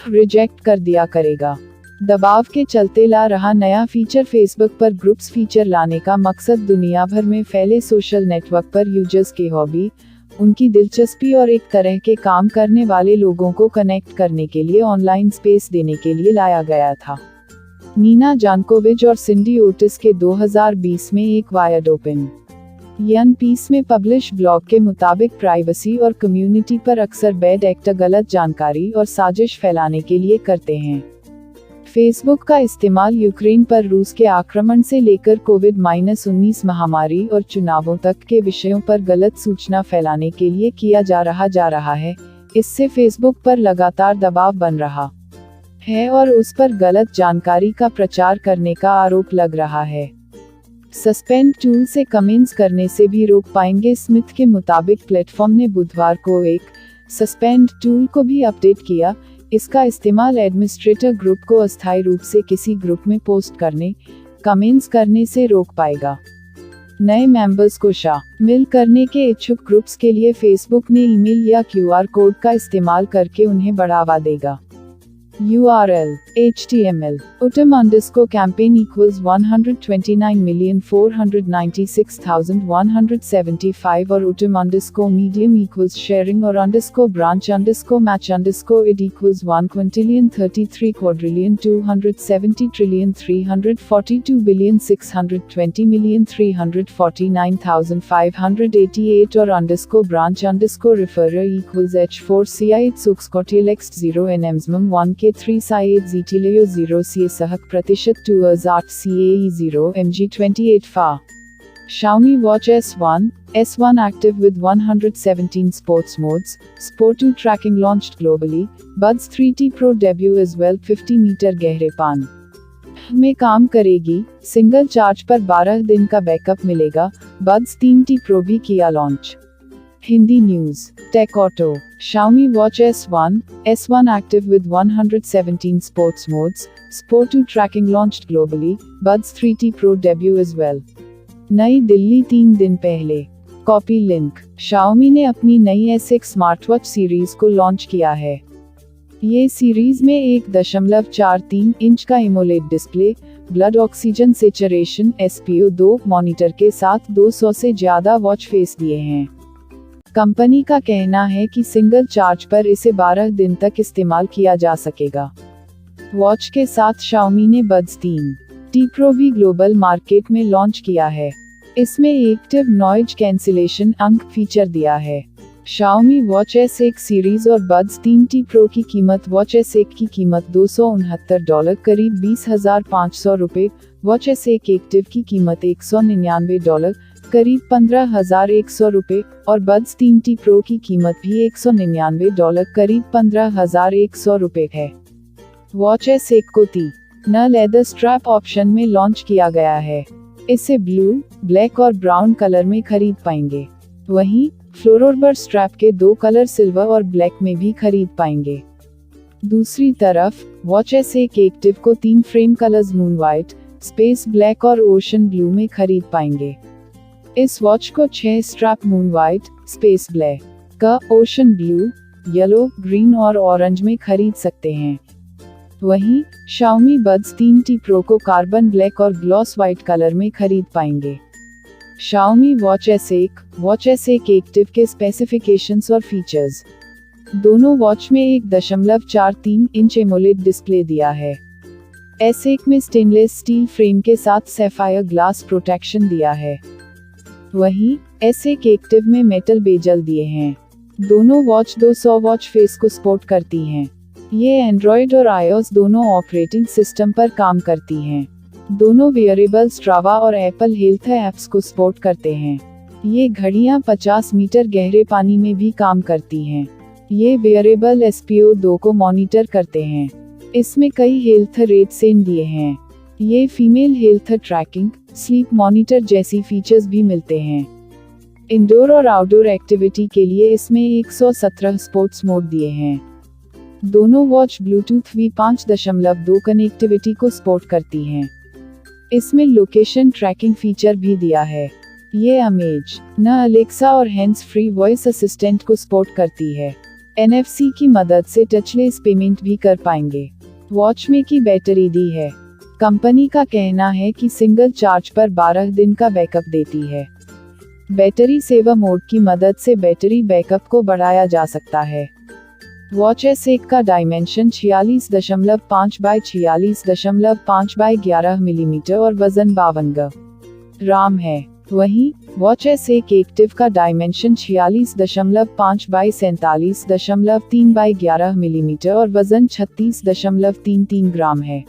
[SPEAKER 1] रिजेक्ट कर दिया करेगा। दबाव के चलते ला रहा नया फीचर फेसबुक पर ग्रुप्स फीचर लाने का मकसद दुनिया भर में फैले सोशल नेटवर्क पर यूजर्स के हॉबी, उनकी दिलचस्पी और एक तरह के काम करने वाले लोगों को कनेक्ट करने के लिए ऑनलाइन स्पेस देने के लिए लाया गया था। नीना जानकोविच और सिंडी ओटिस के 2020 में एक वायर्ड ओपन यन पीस में पब्लिश ब्लॉग के मुताबिक प्राइवेसी और कम्युनिटी पर अक्सर बैड एक्टर गलत जानकारी और साजिश फैलाने के लिए करते हैं। फेसबुक का इस्तेमाल यूक्रेन पर रूस के आक्रमण से लेकर कोविड-19 महामारी और चुनावों तक के विषयों पर गलत सूचना फैलाने के लिए किया जा रहा है। इससे फेसबुक पर लगातार दबाव बन रहा है और उस पर गलत जानकारी का प्रचार करने का आरोप लग रहा है। सस्पेंड टूल से कमेंट्स करने से भी रोक पाएंगे। स्मिथ के मुताबिक प्लेटफॉर्म ने बुधवार को एक सस्पेंड टूल को भी अपडेट किया। इसका इस्तेमाल एडमिनिस्ट्रेटर ग्रुप को अस्थायी रूप से किसी ग्रुप में पोस्ट करने, कमेंट्स करने से रोक पाएगा। नए मेंबर्स को शामिल करने के इच्छुक ग्रुप्स के लिए फेसबुक ने ईमेल या QR कोड का इस्तेमाल करके उन्हें बढ़ावा देगा। URL HTML utum_campaign equals 129,496,175 और utum_medium equals sharing और _branch_match_id equals 1,33,270,340,620,349,588 और _branch_referrer equals h4c8 suxcotilext 0 nmsmum 1 के 3 साइड जीटीलेयो 0 सी सहक प्रतिशत 2 CAE 0 MG28 फा Xiaomi Watch S1 active with 117 sports modes, Sport 2 tracking launched globally, Buds 3T Pro debut as well 50 metre गहरे पान में काम करेगी, सिंगल चार्ज पर 12 दिन का बैकअप मिलेगा, Buds 3T Pro भी किया launch. Hindi news. Tech Auto. Xiaomi Watch S1 active with 117 sports modes. Sport 2 tracking launched globally. Buds 3T Pro debut as well. नई दिल्ली 3 दिन पहले. Copy link. Xiaomi ने अपनी नई S1 स्मार्टवॉच सीरीज को launch किया है. ये सीरीज में 1.43 इंच का AMOLED display, blood oxygen saturation SpO2 monitor के साथ 200 से ज्यादा वॉच फेस दिए हैं. कंपनी का कहना है कि सिंगल चार्ज पर इसे 12 दिन तक इस्तेमाल किया जा सकेगा. वॉच के साथ Xiaomi ने Buds 3T Pro भी ग्लोबल मार्केट में लॉन्च किया है. इसमें एक्टिव नॉइज कैंसिलेशन अंक फीचर दिया है. Xiaomi Watch S1 सीरीज और Buds 3T Pro की कीमत. Watch S1 की कीमत $269 करीब 20,500 रुपये. Watch S1 एक्टिव की कीमत $199 करीब 15,100 रुपये और Buds 3T Pro की कीमत भी $199 करीब 15,100 रुपये है. Watch S1 को न लेदर स्ट्रैप ऑप्शन में लॉन्च किया गया है. इसे ब्लू, ब्लैक और ब्राउन कलर में खरीद पाएंगे. वहीं फ्लोरोबर स्ट्रैप के 2 कलर सिल्वर और ब्लैक में भी खरीद पाएंगे. दूसरी तरफ Watch S1 एक्टिव को 3 frame colours moon white, space black और ओशन ब्लू में खरीद पाएंगे. इस वॉच को 6 strap moon white, space black का ओशन ब्लू, येलो, ग्रीन और ऑरेंज में खरीद सकते हैं. वहीं Xiaomi Buds 3T Pro को कार्बन ब्लैक और ग्लॉस व्हाइट कलर में खरीद पाएंगे. Xiaomi Watch S1 एक्टिव के स्पेसिफिकेशंस और फीचर्स. दोनों वॉच में 1.43 इंच एमोलेड डिस्प्ले दिया है. S1 में स्टेनलेस स्टील फ्रेम के साथ सैफायर ग्लास प्रोटेक्शन दिया है. वहीं S1 एक्टिव में मेटल बेजल दिए हैं. दोनों वॉच 200 वॉच फेस को सपोर्ट करती हैं. ये एंड्रॉयड और iOS दोनों ऑपरेटिंग सिस्टम पर काम करती हैं. दोनों वेयरेबल स्ट्रावा और एप्पल हेल्थ ऐप्स को सपोर्ट करते हैं. ये घड़ियां 50 मीटर गहरे पानी में भी काम करती हैं. ये वेयरेबल SpO2 को मॉनिटर करते हैं. इसमें कई हेल्थ रेट्स दिए हैं. ये female health trekking, sleep monitor जैसी फीचर्स भी मिलते हैं. इंडोर और आउटडोर एक्टिविटी के लिए इसमें 117 स्पोर्ट्स मोड दिए हैं. दोनों वॉच ब्लूटूथ V5.2 कनेक्टिविटी को सपोर्ट करती हैं. इसमें लोकेशन ट्रैकिंग फीचर भी दिया है. ये अमेज अलेक्सा और हैंड्स फ्री वॉइस असिस्टेंट को सपोर्ट करती है. NFC की मदद से टचलेस पेमेंट भी कर पाएंगे. वॉच में की बैटरी दी है. कंपनी का कहना है कि सिंगल चार्ज पर 12 दिन का बैकअप देती है. बैटरी सेवर मोड की मदद से बैटरी बैकअप को बढ़ाया जा सकता है. वॉच S1 का डायमेंशन 46.5 बाय 46.5 बाय 11 मिलीमीटर और वजन 52 ग्राम है. वहीं वॉच S1 एक्टिव का डायमेंशन 46.5 बाय 47.3 बाय 11 मिलीमीटर और वजन 36.33 ग्राम है.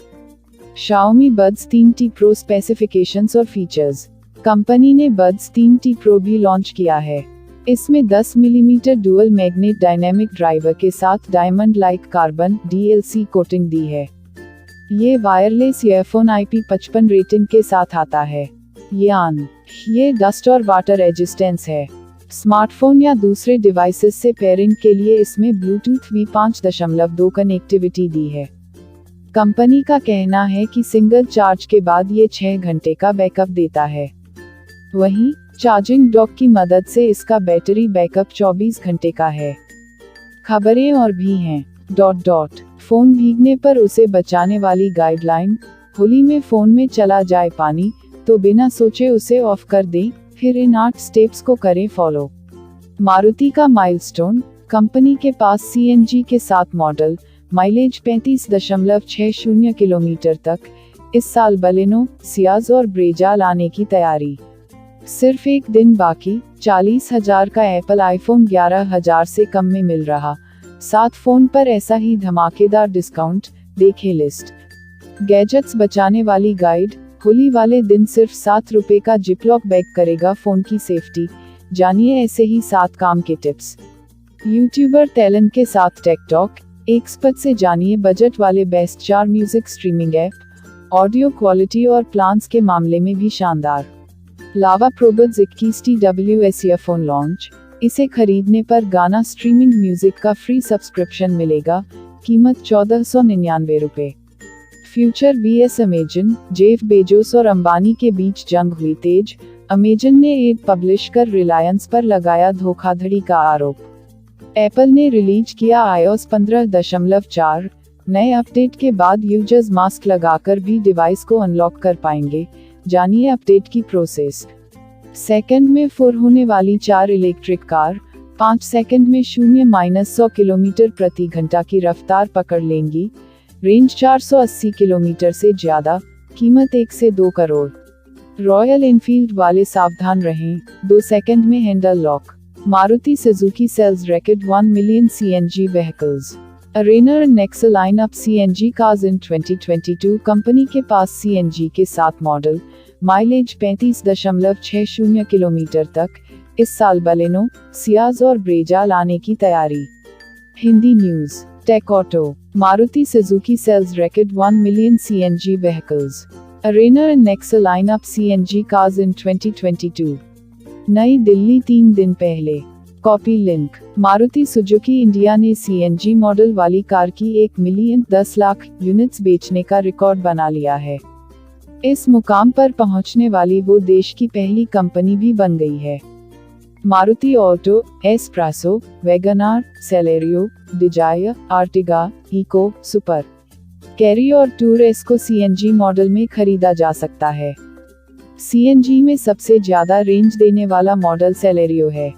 [SPEAKER 1] Xiaomi Buds 3T Pro specifications और फीचर्स. कंपनी ने Buds 3T Pro भी लॉन्च किया है. इसमें 10 millimetre dual magnet dynamic driver के साथ diamond like carbon DLC coating दी है. ये वायरलेस ईयरफोन IP55 रेटिंग के साथ आता है. ये डस्ट और वाटर रेजिस्टेंस है. स्मार्टफोन या दूसरे डिवाइसेस से पेयरिंग के लिए इसमें ब्लूटूथ V5.2 कनेक्टिविटी दी है. कंपनी का कहना है कि सिंगल चार्ज के बाद ये 6 घंटे का बैकअप देता है. वहीं चार्जिंग डॉक की मदद से इसका बैटरी बैकअप 24 घंटे का है. खबरें और भी हैं. फोन भीगने पर उसे बचाने वाली गाइडलाइन. होली में फोन में चला जाए पानी तो बिना सोचे उसे ऑफ कर दें, फिर इन 8 स्टेप्स को करें फॉलो. मारुति का माइलस्टोन. कंपनी के पास CNG के साथ मॉडल, माइलेज 35.60 किलोमीटर तक. इस साल बलेनो, सियाज और ब्रेजा लाने की तैयारी. सिर्फ एक दिन बाकी. 40,000 का एप्पल आईफोन 11,000 से कम में मिल रहा. 7 फोन पर ऐसा ही धमाकेदार डिस्काउंट. देखें लिस्ट. गैजेट्स बचाने वाली गाइड. होली वाले दिन सिर्फ ₹7 का जिपलॉक बैग करेगा फोन की सेफ्टी. जानिए ऐसे ही 7 काम के टिप्स. यूट्यूबर टैलेंट के साथ टेक टॉक. एक्सपर्ट से जानिए बजट वाले best 4 music streaming app. Audio quality और प्लान्स के मामले में भी शानदार. लावा प्रोबड्स 21 TWS ईयरफोन लॉन्च. इसे खरीदने पर गाना स्ट्रीमिंग म्यूजिक का फ्री सब्सक्रिप्शन मिलेगा, कीमत 1499 रुपए। Future vs Amazon, Jeff Bezos और अंबानी के बीच जंग हुई तेज। अमेजन ने एड पब्लिश कर रिलायंस पर लगाया धोखाधड़ी का आरोप। एप्पल ने रिलीज किया iOS 15.4। नए अपडेट के बाद यूजर्स मास्क लगाकर भी डिवाइस को अनलॉक कर पाएंगे, जानिए अपडेट की प्रोसेस। सेकंड में फुर होने वाली 4 इलेक्ट्रिक कार 5 सेकंड में 0-100 किलोमीटर प्रति घंटा की रफ्तार पकड़ लेंगी, रेंज 480 किलोमीटर से ज्यादा, कीमत 1 से 2 करोड़। रॉयल एनफील्ड वाले सावधान रहें, 2 सेकंड में handle lock. Maruti Suzuki sales record 1 million CNG vehicles। Arena and Nexa line up CNG cars in 2022। Company के पास CNG के 7 मॉडल, माइलेज 35.60 किलोमीटर तक। इस साल बलेनो, सियाज और ब्रेजा लाने की तैयारी। Hindi news. Tech auto, Maruti Suzuki sales record 1 million CNG vehicles। Arena and Nexa line up CNG cars in 2022। नई दिल्ली 3 दिन पहले। Copy link. Maruti Suzuki India ने CNG मॉडल वाली कार की 1,10,00,000 यूनिट्स बेचने का रिकॉर्ड बना लिया है। इस मुकाम पर पहुंचने वाली वो देश की पहली कंपनी भी बन गई है। Maruti Alto, S Presso, Wagon R, Celerio, Dzire, Ertiga, Eeco, Super Carry और टूर एस को CNG मॉडल में खरीदा जा सकता है। CNG में सबसे ज्यादा रेंज देने वाला मॉडल सेलेरियो है।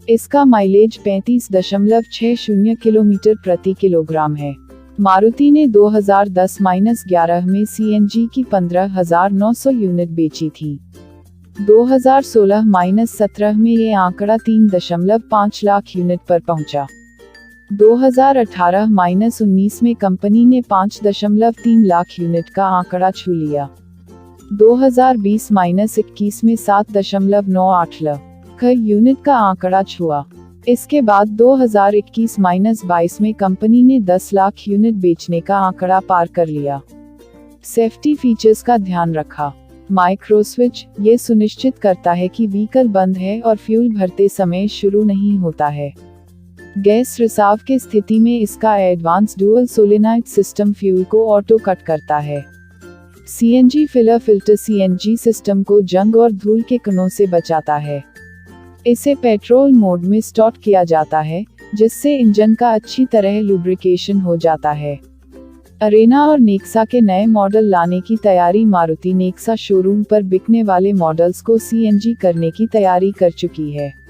[SPEAKER 1] इसका माइलेज 35.60 किलोमीटर प्रति किलोग्राम है। मारुति ने 2010-11 में CNG की 15,900 यूनिट बेची थी। 2016-17 में ये आंकड़ा 3.5 लाख यूनिट पर पहुंचा। 2018-19 में कंपनी ने 5.3 लाख यूनिट का आंकड़ा छू लिया। 2020-21 में 7.98 लाख यूनिट का आंकड़ा छुआ। इसके बाद 2021-22 में कंपनी ने 10 लाख यूनिट बेचने का आंकड़ा पार कर लिया। सेफ्टी फीचर्स का ध्यान रखा। माइक्रो स्विच ये सुनिश्चित करता है कि व्हीकल बंद है और फ्यूल भरते समय शुरू नहीं होता है। गैस रिसाव की स्थिति में इसका advance dual solenoid system fuel को ऑटो कट करता है। CNG filler filter CNG system को जंग और धूल के कणों से बचाता है। इसे पेट्रोल मोड में स्टार्ट किया जाता है, जिससे इंजन का अच्छी तरह लुब्रिकेशन हो जाता है। अरेना और नेक्सा के नए मॉडल लाने की तैयारी। मारुति नेक्सा शोरूम पर बिकने वाले मॉडल्स को CNG करने की तैयारी कर चुकी है।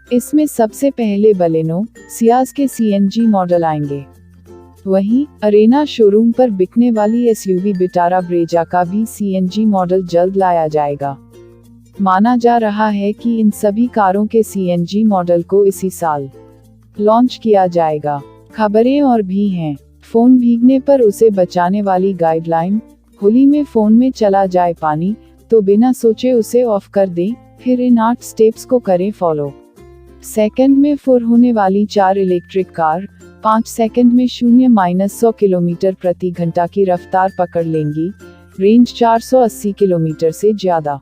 [SPEAKER 1] इसमें सबसे पहले बलेनो, सियाज के CNG मॉडल आएंगे। वहीं अरेना शोरूम पर बिकने वाली SUV विटारा ब्रेजा का भी CNG मॉडल जल्द लाया जाएगा। माना जा रहा है कि इन सभी कारों के CNG मॉडल को इसी साल लॉन्च किया जाएगा। खबरें और भी हैं। फोन भीगने पर उसे बचाने वाली गाइडलाइन। होली में फोन में चला जाए पानी तो बिना सोचे उसे ऑफ कर दें, फिर इन 8 स्टेप्स को करें फॉलो। सेकंड में फुर होने वाली 4 इलेक्ट्रिक कार 5 सेकंड में 0-100 किलोमीटर प्रति घंटा की रफ्तार पकड़ लेंगी, रेंज 480 किलोमीटर से ज्यादा,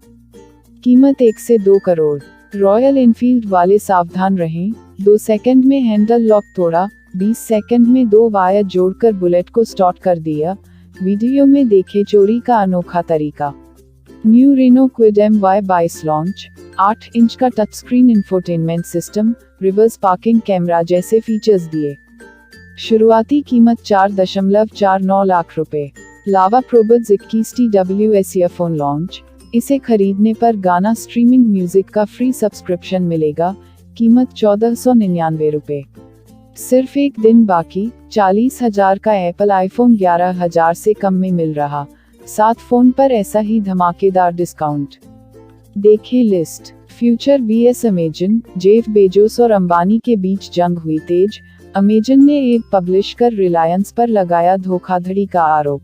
[SPEAKER 1] कीमत 1 से 2 करोड़। रॉयल एनफील्ड वाले सावधान रहें, 2 सेकंड में हैंडल लॉक तोड़ा, 20 सेकंड में 2 वायर जोड़कर बुलेट को स्टार्ट कर दिया। वीडियो में देखे चोरी का अनोखा तरीका। New Renault Kwid MY22 launch. 8 inch का touch screen infotainment system, reverse parking camera जैसे फीचर्स दिए। शुरुआती कीमत 4.49 लाख रुपए। Lava probuds 21 TWS earphone launch. इसे खरीदने पर गाना स्ट्रीमिंग म्यूजिक का फ्री सब्सक्रिप्शन मिलेगा, कीमत 1499 रुपए। सिर्फ एक दिन बाकी, 40,000 का एप्पल आईफोन 11,000 से कम में मिल रहा। 7 फोन पर ऐसा ही धमाकेदार डिस्काउंट। देखें list. Future vs Amazon, Jeff Bezos और अंबानी के बीच जंग हुई तेज। अमेजन ने एड पब्लिश कर रिलायंस पर लगाया धोखाधड़ी का आरोप।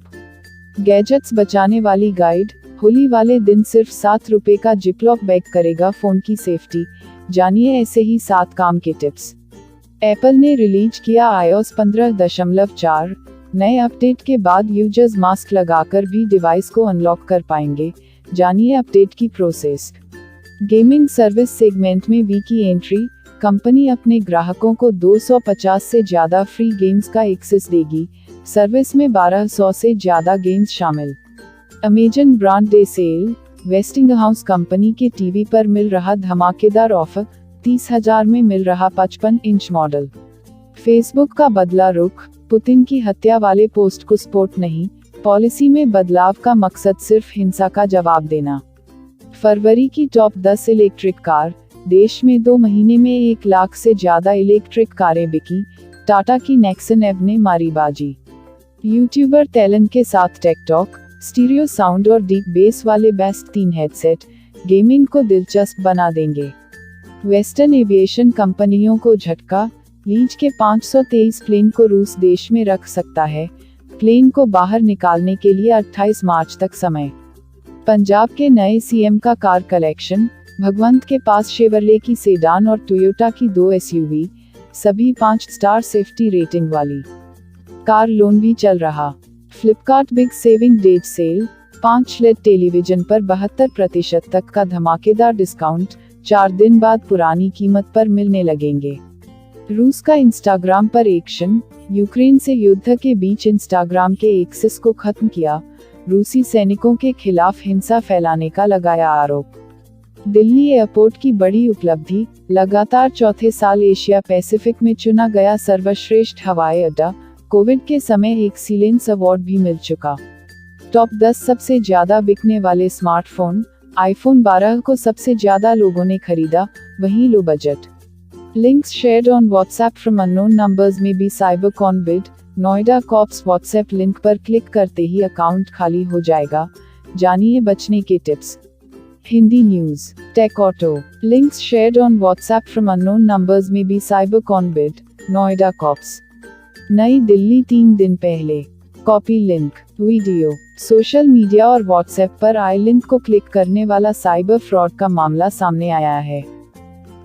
[SPEAKER 1] गैजेट्स बचाने वाली गाइड। होली वाले दिन सिर्फ 7 रुपए का जिपलॉक बैग करेगा फोन की सेफ्टी, जानिए ऐसे ही 7 काम के टिप्स। एप्पल ने रिलीज किया iOS 15.4। नए अपडेट के बाद यूजर्स मास्क लगाकर भी डिवाइस को अनलॉक कर पाएंगे, जानिए अपडेट की प्रोसेस। गेमिंग सर्विस सेगमेंट में वी की एंट्री। कंपनी अपने ग्राहकों को 250 से ज्यादा फ्री गेम्स का एक्सेस देगी। सर्विस में 1200 से ज्यादा गेम्स शामिल। Amazon brand day sale. Westinghouse company के टीवी पर मिल रहा धमाकेदार ऑफर, 30,000 में मिल रहा 55 इंच मॉडल। फेसबुक का बदला रुख। पुतिन की हत्या वाले पोस्ट को सपोर्ट नहीं, पॉलिसी में बदलाव का मकसद सिर्फ हिंसा का जवाब देना। फरवरी की टॉप 10 इलेक्ट्रिक कार। देश में 2 महीने में 1 लाख से ज्यादा इलेक्ट्रिक कारें बिकी। टाटा की नेक्सन एव ने मारी बाजी। यूट्यूबर टैलेंट के साथ टेकटॉक। स्टीरियो साउंड और डीप बेस वाले बेस्ट 3 हेडसेट गेमिंग को दिलचस्प बना देंगे। वेस्टर्न एविएशन कंपनियों को झटका। लीज के 523 प्लेन को रूस देश में रख सकता है। प्लेन को बाहर निकालने के लिए 28 मार्च तक समय। पंजाब के नए सीएम का कार कलेक्शन। भगवंत के पास शेवरले की सेडान और टोयोटा की 2 एसयूवी, सभी 5 स्टार सेफ्टी रेटिंग वाली। कार लोन भी चल रहा। Flipkart big saving days sale. 5 LED television पर 72% तक का धमाकेदार डिस्काउंट 4 दिन बाद पुरानी कीमत पर मिलने लगेंगे। रूस का इंस्टाग्राम पर एक्शन। यूक्रेन से युद्ध के बीच इंस्टाग्राम के एक्सेस को खत्म किया। रूसी सैनिकों के खिलाफ हिंसा फैलाने का लगाया आरोप। दिल्ली एयरपोर्ट की बड़ी उपलब्धि। लगातार चौथे साल एशिया पैसिफिक में चुना गया सर्वश्रेष्ठ हवाई अड्डा। कोविड के समय एक्सीलेंस अवार्ड भी मिल चुका। टॉप 10 सबसे ज्यादा बिकने वाले स्मार्टफोन। आईफोन 12 को सबसे ज्यादा लोगों ने खरीदा, वहीं low budget. Links shared on WhatsApp from unknown numbers may be cyber con bid. Noida cops WhatsApp link पर क्लिक करते ही अकाउंट खाली हो जाएगा, जानिए बचने के tips. Hindi news. Tech auto. Links shared on WhatsApp from unknown numbers may be cyber con bid. Noida cops. नई दिल्ली 3 दिन पहले। Copy link. Video. Social media और व्हाट्सएप पर आए लिंक को क्लिक करने वाला साइबर फ्रॉड का मामला सामने आया है।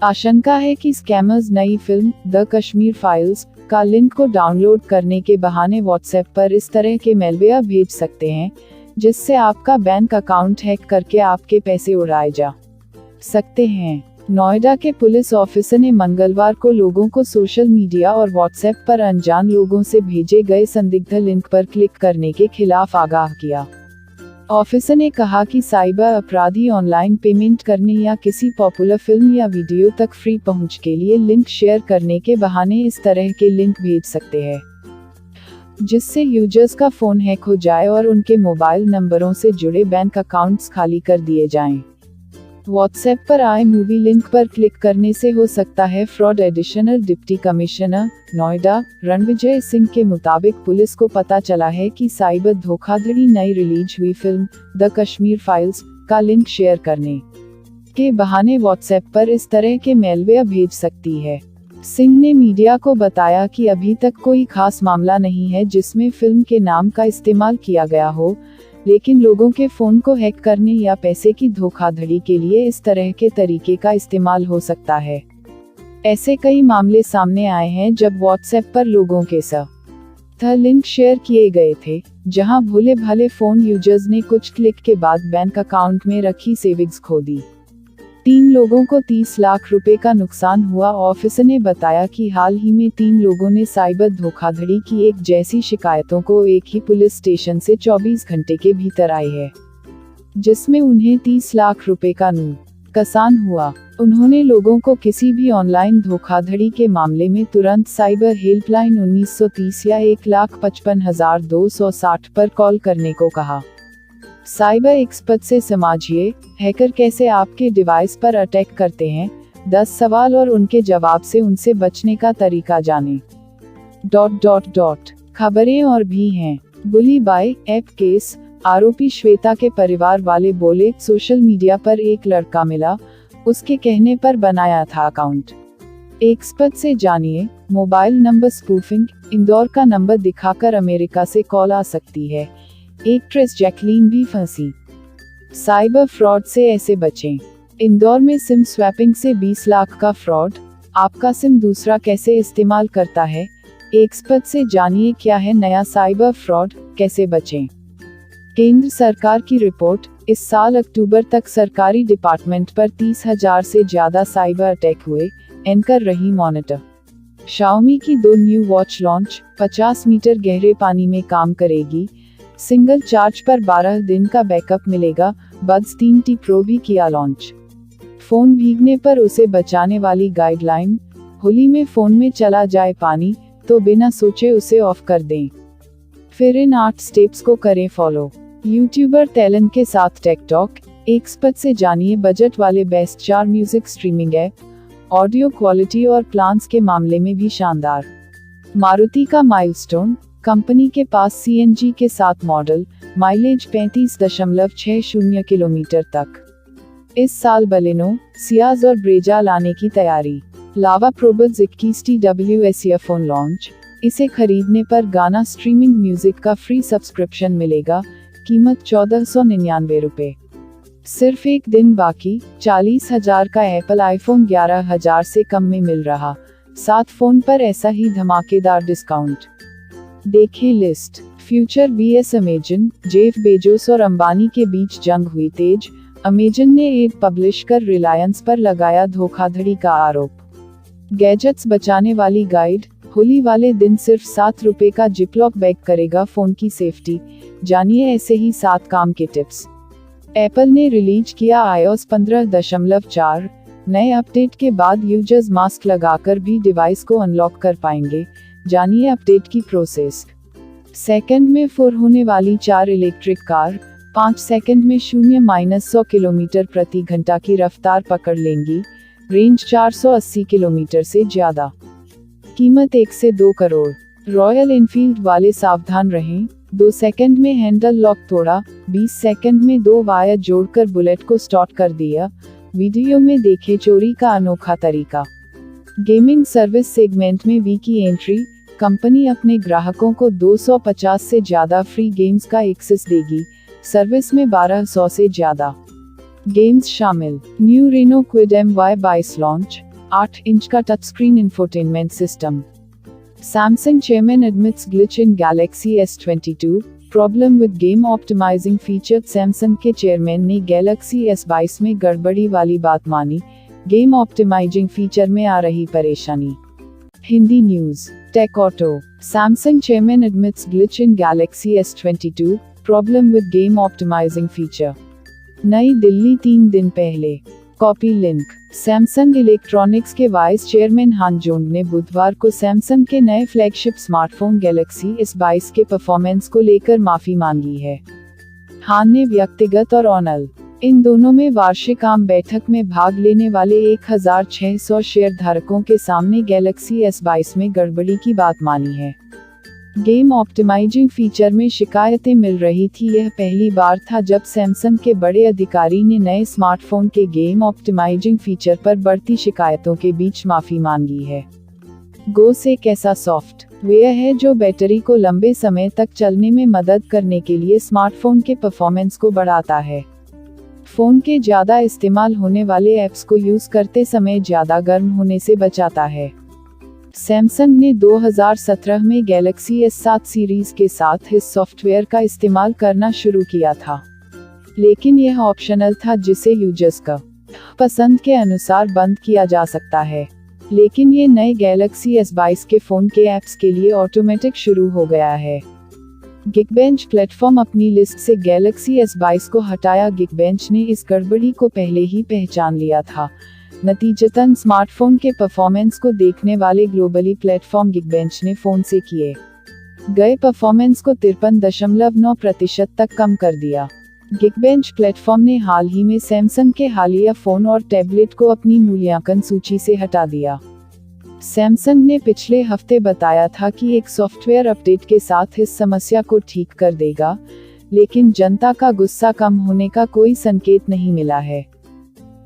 [SPEAKER 1] आशंका है कि स्कैमर्स नई फिल्म द कश्मीर फाइल्स का लिंक को डाउनलोड करने के बहाने व्हाट्सएप पर इस तरह के मेलवेयर भेज सकते हैं, जिससे आपका बैंक अकाउंट हैक करके आपके पैसे उड़ाए जा सकते हैं। नोएडा के पुलिस ऑफिसर ने मंगलवार को लोगों को सोशल मीडिया और व्हाट्सएप पर अनजान लोगों से भेजे गए संदिग्ध लिंक पर क्लिक करने के खिलाफ आगाह किया। ऑफिसर ने कहा कि साइबर अपराधी ऑनलाइन पेमेंट करने या किसी पॉपुलर फिल्म या वीडियो तक फ्री पहुंच के लिए लिंक शेयर करने के बहाने इस तरह के लिंक भेज सकते हैं, जिससे यूजर्स का फोन हैक हो जाए और उनके मोबाइल नंबरों से जुड़े बैंक अकाउंट्स खाली कर दिए जाएं। व्हाट्सएप पर आए मूवी लिंक पर क्लिक करने से हो सकता है fraud. Additional deputy commissioner Noida Ranvijay Singh के मुताबिक पुलिस को पता चला है कि साइबर धोखाधड़ी नई रिलीज हुई फिल्म द कश्मीर फाइल्स का लिंक शेयर करने के बहाने व्हाट्सएप पर इस तरह के मेलवेयर भेज सकती है। सिंह ने मीडिया को बताया कि अभी तक कोई खास मामला नहीं है जिसमें फिल्म के नाम का इस्तेमाल किया गया हो, लेकिन लोगों के फोन को हैक करने या पैसे की धोखाधड़ी के लिए इस तरह के तरीके का इस्तेमाल हो सकता है। ऐसे कई मामले सामने आए हैं जब व्हाट्सएप पर लोगों के साथ लिंक शेयर किए गए थे, जहां भोले भाले फोन यूजर्स ने कुछ क्लिक के बाद बैंक अकाउंट में रखी सेविंग्स खो दी। 3 लोगों को 30 लाख रुपए का नुकसान हुआ। ऑफिसर ने बताया कि हाल ही में 3 लोगों ने साइबर धोखाधड़ी की एक जैसी शिकायतों को एक ही पुलिस स्टेशन से 24 घंटे के भीतर आई है, जिसमें उन्हें 30 लाख रुपए का नुकसान हुआ। उन्होंने लोगों को किसी भी ऑनलाइन धोखाधड़ी के मामले में तुरंत साइबर हेल्पलाइन 1930 या 1,55,260 पर कॉल करने को कहा। साइबर एक्सपर्ट से समझिए हैकर कैसे आपके डिवाइस पर अटैक करते हैं, 10 सवाल और उनके जवाब से उनसे बचने का तरीका जानें। खबरें और भी हैं। बुली बाय ऐप केस। आरोपी श्वेता के परिवार वाले बोले, सोशल मीडिया पर एक लड़का मिला, उसके कहने पर बनाया था अकाउंट। एक्सपर्ट से जानिए मोबाइल नंबर स्पूफिंग। इंदौर का नंबर दिखाकर अमेरिका से कॉल आ सकती है। एक्ट्रेस जैकलीन भी फंसी। साइबर फ्रॉड से ऐसे बचें। इंदौर में सिम स्वैपिंग से 20 लाख का फ्रॉड। आपका सिम दूसरा कैसे इस्तेमाल करता है, एक्सपर्ट से जानिए क्या है नया साइबर फ्रॉड, कैसे बचें। केंद्र सरकार की रिपोर्ट। इस साल अक्टूबर तक सरकारी डिपार्टमेंट पर 30,000 से ज्यादा साइबर अटैक हुए, एनकर रही मॉनिटर। शाओमी की 2 न्यू वॉच लॉन्च, 50 मीटर गहरे पानी में काम करेगी, सिंगल चार्ज पर 12 दिन का बैकअप मिलेगा। बड्स 3T प्रो भी किया लॉन्च। फोन भीगने पर उसे बचाने वाली गाइडलाइन, होली में फोन में चला जाए पानी तो बिना सोचे उसे ऑफ कर दें। फिर इन 8 स्टेप्स को करें फॉलो। यूट्यूबर टैलन के साथ टेक टॉक, एक्सपर्ट से जानिए बजट वाले best 4 music streaming app, audio quality और प्लान्स के मामले में भी शानदार। मारुति का माइलस्टोन, कंपनी के पास CNG के साथ मॉडल, माइलेज 35.60 किलोमीटर तक। इस साल बलेनो, सियाज और ब्रेजा लाने की तैयारी। लावा प्रोबुड्स 21 TWS ईयरफोन लॉन्च, इसे खरीदने पर गाना स्ट्रीमिंग म्यूजिक का फ्री सब्सक्रिप्शन मिलेगा, कीमत 1499 रुपए। सिर्फ एक दिन बाकी, 40,000 का एप्पल आईफोन 11,000 से कम में मिल रहा, 7 फोन पर ऐसा ही धमाकेदार डिस्काउंट। देखें list. Future vs Amazon, Jeff Bezos और अंबानी के बीच जंग हुई तेज, अमेजन ने एड पब्लिश कर रिलायंस पर लगाया धोखाधड़ी का आरोप। गैजेट्स बचाने वाली गाइड, होली वाले दिन सिर्फ 7 रुपए का जिपलॉक बैग करेगा फोन की सेफ्टी, जानिए ऐसे ही 7 काम के टिप्स। एप्पल ने रिलीज किया iOS 15.4, नए अपडेट के बाद यूजर्स मास्क लगाकर भी डिवाइस को अनलॉक कर पाएंगे, जानिए अपडेट की प्रोसेस। सेकंड में 4 होने वाली 4 इलेक्ट्रिक कार 5 सेकंड में 0-100 किलोमीटर प्रति घंटा की रफ्तार पकड़ लेंगी, रेंज 480 किलोमीटर से ज्यादा, कीमत 1 से 2 करोड़। रॉयल एनफील्ड वाले सावधान रहें, 2 सेकंड में हैंडल लॉक तोड़ा, 20 सेकंड में 2 वायर जोड़कर बुलेट को स्टार्ट कर दिया, वीडियो में देखे चोरी का अनोखा तरीका। गेमिंग सर्विस सेगमेंट में वी की एंट्री, कंपनी अपने ग्राहकों को 250 से ज्यादा फ्री गेम्स का एक्सेस देगी, सर्विस में 1200 से ज्यादा गेम्स शामिल। New Renault Kwid MY22 launch, 8 inch का touch screen infotainment system. Samsung chairman admits glitch in Galaxy S22, problem with game optimizing feature. Samsung के चेयरमैन ने गैलेक्सी S22 में गड़बड़ी वाली बात मानी, गेम ऑप्टिमाइजिंग फीचर में आ रही परेशानी। Hindi news. Tech auto, Samsung chairman admits glitch in Galaxy S22, problem with game optimizing feature. नई दिल्ली 3 दिन पहले। Copy link. सैमसंग इलेक्ट्रॉनिक्स के वाइस चेयरमैन हान जोंग ने बुधवार को सैमसंग के नए फ्लैगशिप स्मार्टफोन गैलेक्सी S22 के परफॉर्मेंस को लेकर माफी मांगी है। हान ने व्यक्तिगत और ऑनल, इन दोनों में वार्षिक आम बैठक में भाग लेने वाले 1600 शेयर धारकों के सामने गैलेक्सी S22 में गड़बड़ी की बात मानी है। गेम ऑप्टिमाइजिंग फीचर में शिकायतें मिल रही थी। यह पहली बार था जब सैमसंग के बड़े अधिकारी ने नए स्मार्टफोन के गेम ऑप्टिमाइजिंग फीचर पर बढ़ती शिकायतों के बीच माफी मांगी है। गोस एक ऐसा सॉफ्टवेयर है जो बैटरी को लंबे समय तक चलने में मदद करने के लिए स्मार्टफोन के परफॉर्मेंस को बढ़ाता है। फोन के ज्यादा इस्तेमाल होने वाले ऐप्स को यूज करते समय ज्यादा गर्म होने से बचाता है। सैमसंग ने 2017 में गैलेक्सी S7 सीरीज के साथ इस सॉफ्टवेयर का इस्तेमाल करना शुरू किया था, लेकिन यह ऑप्शनल था जिसे यूजर्स का पसंद के अनुसार बंद किया जा सकता है। लेकिन ये नए गैलेक्सी S22 के फोन के ऐप्स के लिए ऑटोमेटिक शुरू हो गया है। Geekbench प्लेटफॉर्म अपनी लिस्ट से गैलेक्सी S22 को हटाया। Geekbench ने इस गड़बड़ी को पहले ही पहचान लिया था। नतीजतन स्मार्टफोन के परफॉर्मेंस को देखने वाले ग्लोबली प्लेटफॉर्म Geekbench ने फोन से किए गए परफॉर्मेंस को 53.9% तक कम कर दिया। Geekbench प्लेटफॉर्म ने हाल ही में सैमसंग के हालिया फोन और टैबलेट को अपनी मूल्यांकन सूची से हटा दिया। सैमसंग ने पिछले हफ्ते बताया था कि एक सॉफ्टवेयर अपडेट के साथ इस समस्या को ठीक कर देगा, लेकिन जनता का गुस्सा कम होने का कोई संकेत नहीं मिला है।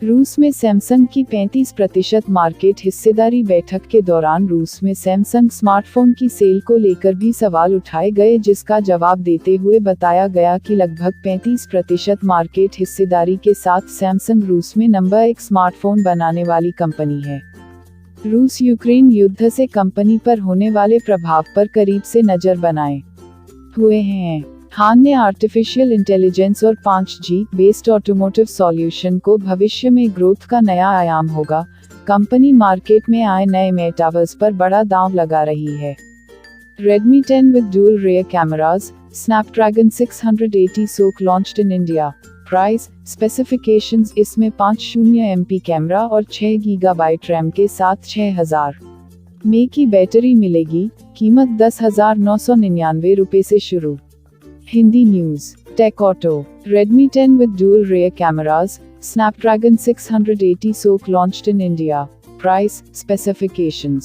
[SPEAKER 1] रूस में सैमसंग की 35% मार्केट हिस्सेदारी। बैठक के दौरान रूस में सैमसंग स्मार्टफोन की सेल को लेकर भी सवाल उठाए गए, जिसका जवाब देते हुए बताया गया कि लगभग 35% मार्केट हिस्सेदारी के साथ सैमसंग रूस में नंबर 1 स्मार्टफोन बनाने वाली कंपनी है। रूस यूक्रेन युद्ध से कंपनी पर होने वाले प्रभाव पर करीब से नजर बनाए हुए हैं। हान ने आर्टिफिशियल इंटेलिजेंस और 5G बेस्ड ऑटोमोटिव सॉल्यूशन को भविष्य में ग्रोथ का नया आयाम होगा। कंपनी मार्केट में आए नए मेटावर्स पर बड़ा दांव लगा रही है। Redmi 10 with dual rear cameras, Snapdragon 680 SoC launched in India. Price, specifications इसमें 50 MP कैमरा और 6 GB रैम के साथ 6000 mAh की बैटरी मिलेगी। कीमत 10,999 रुपये से शुरू। Hindi news. Tech auto. Redmi 10 with dual rear cameras, Snapdragon 680 SoC launched in India. Price, specifications.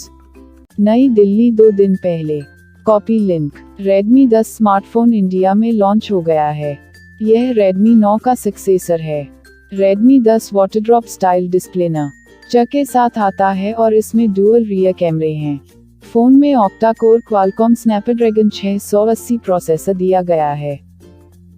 [SPEAKER 1] नई दिल्ली 2 दिन पहले। Copy link. Redmi 10 smartphone India में लॉन्च हो गया है। यह Redmi 9 का सक्सेसर है। Redmi 10 वाटरड्रॉप स्टाइल डिस्प्ले न के साथ आता है और इसमें डुअल रियर कैमरे हैं। फोन में octa core Qualcomm Snapdragon 680 processor दिया गया है।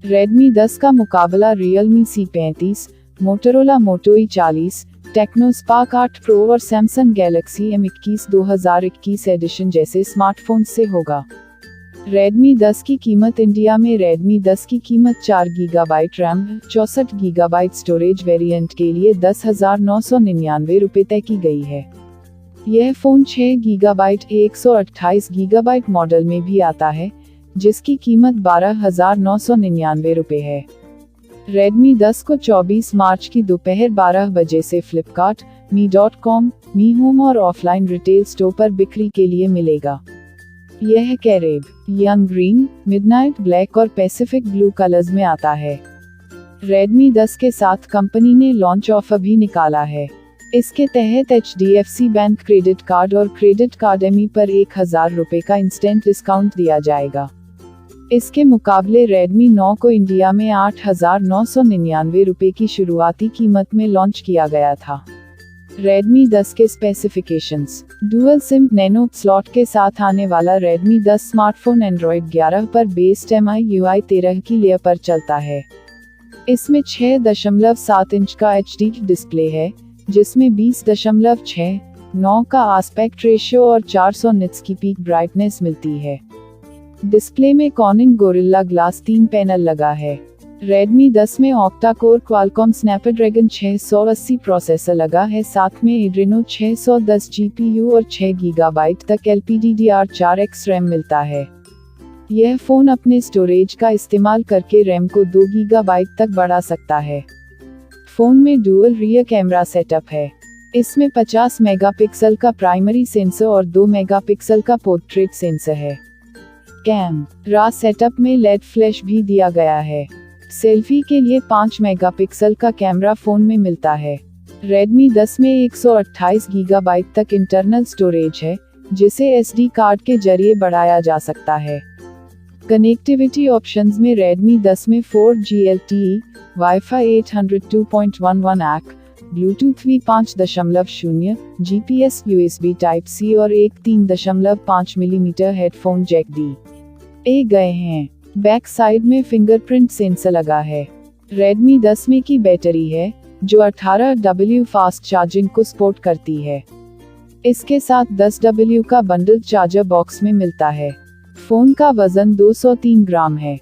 [SPEAKER 1] Redmi 10 का मुकाबला Realme C35, Motorola Moto E40, Tecno Spark 8 pro और सैमसंग गैलेक्सी M21 2021 एडिशन जैसे स्मार्टफोन से होगा। Redmi 10 की कीमत। इंडिया में Redmi 10 की कीमत 4 GB RAM 64 GB storage variant के लिए 10,999 रुपये तय की गई है। यह फ़ोन 6 GB 128 GB मॉडल में भी आता है, जिसकी कीमत 12,999 रुपये है। Redmi 10 को 24 मार्च की दोपहर 12 बजे से फ्लिपकार्ट, Mi.com, Mi होम और ऑफलाइन रिटेल स्टोर पर बिक्री के लिए मिलेगा। यह कैरेब, यंग ग्रीन, मिडनाइट ब्लैक और पैसिफिक ब्लू कलर्स में आता है। Redmi 10 के साथ कंपनी ने लॉन्च ऑफर भी निकाला है। इसके तहत HDFC बैंक क्रेडिट कार्ड और क्रेडिट कार्ड ME पर 1000 रुपये का इंस्टेंट डिस्काउंट दिया जाएगा। इसके मुकाबले Redmi 9 को इंडिया में 8,999 रुपये की शुरुआती कीमत में लॉन्च किया गया था। Redmi 10 के specifications. Dual SIM nano slot के साथ आने वाला Redmi 10 स्मार्टफोन Android 11 पर बेस्ड MIUI 13 की लेयर पर चलता है। इसमें 6.7 इंच का HD डिस्प्ले है, जिसमें 20.69 का आस्पेक्ट रेशियो और 400 निट्स की पीक ब्राइटनेस मिलती है। डिस्प्ले में कॉर्निंग गोरिल्ला ग्लास 3 पैनल लगा है। Redmi 10 में octa core Qualcomm Snapdragon 680 processor लगा है, साथ में Adreno 610 GPU और 6 GB तक LPDDR4X रैम मिलता है। यह फ़ोन अपने स्टोरेज का इस्तेमाल करके रैम को 2 GB तक बढ़ा सकता है। फ़ोन में डुअल रियर कैमरा सेटअप है। इसमें 50 मेगापिक्सल का प्राइमरी सेंसर और 2 मेगापिक्सल का पोर्ट्रेट सेंसर है। कैमरा सेटअप में LED फ्लैश भी दिया गया है। सेल्फी के लिए 5 मेगापिक्सल का कैमरा फ़ोन में मिलता है। Redmi 10 में 128 GB तक इंटरनल स्टोरेज है, जिसे SD कार्ड के जरिए बढ़ाया जा सकता है। कनेक्टिविटी ऑप्शंस में Redmi 10 में 4G LTE, Wi-Fi 802.11ac, Bluetooth V 5.0, GPS USB Type-C और एक 3.5 मिलीमीटर हेडफोन जैक दिए गए हैं। बैक साइड में फिंगरप्रिंट सेंसर लगा है। Redmi 10 में की बैटरी है, जो 18W फास्ट चार्जिंग को सपोर्ट करती है। इसके साथ 10W का बंडल चार्जर बॉक्स में मिलता है। फ़ोन का वजन 203 ग्राम है।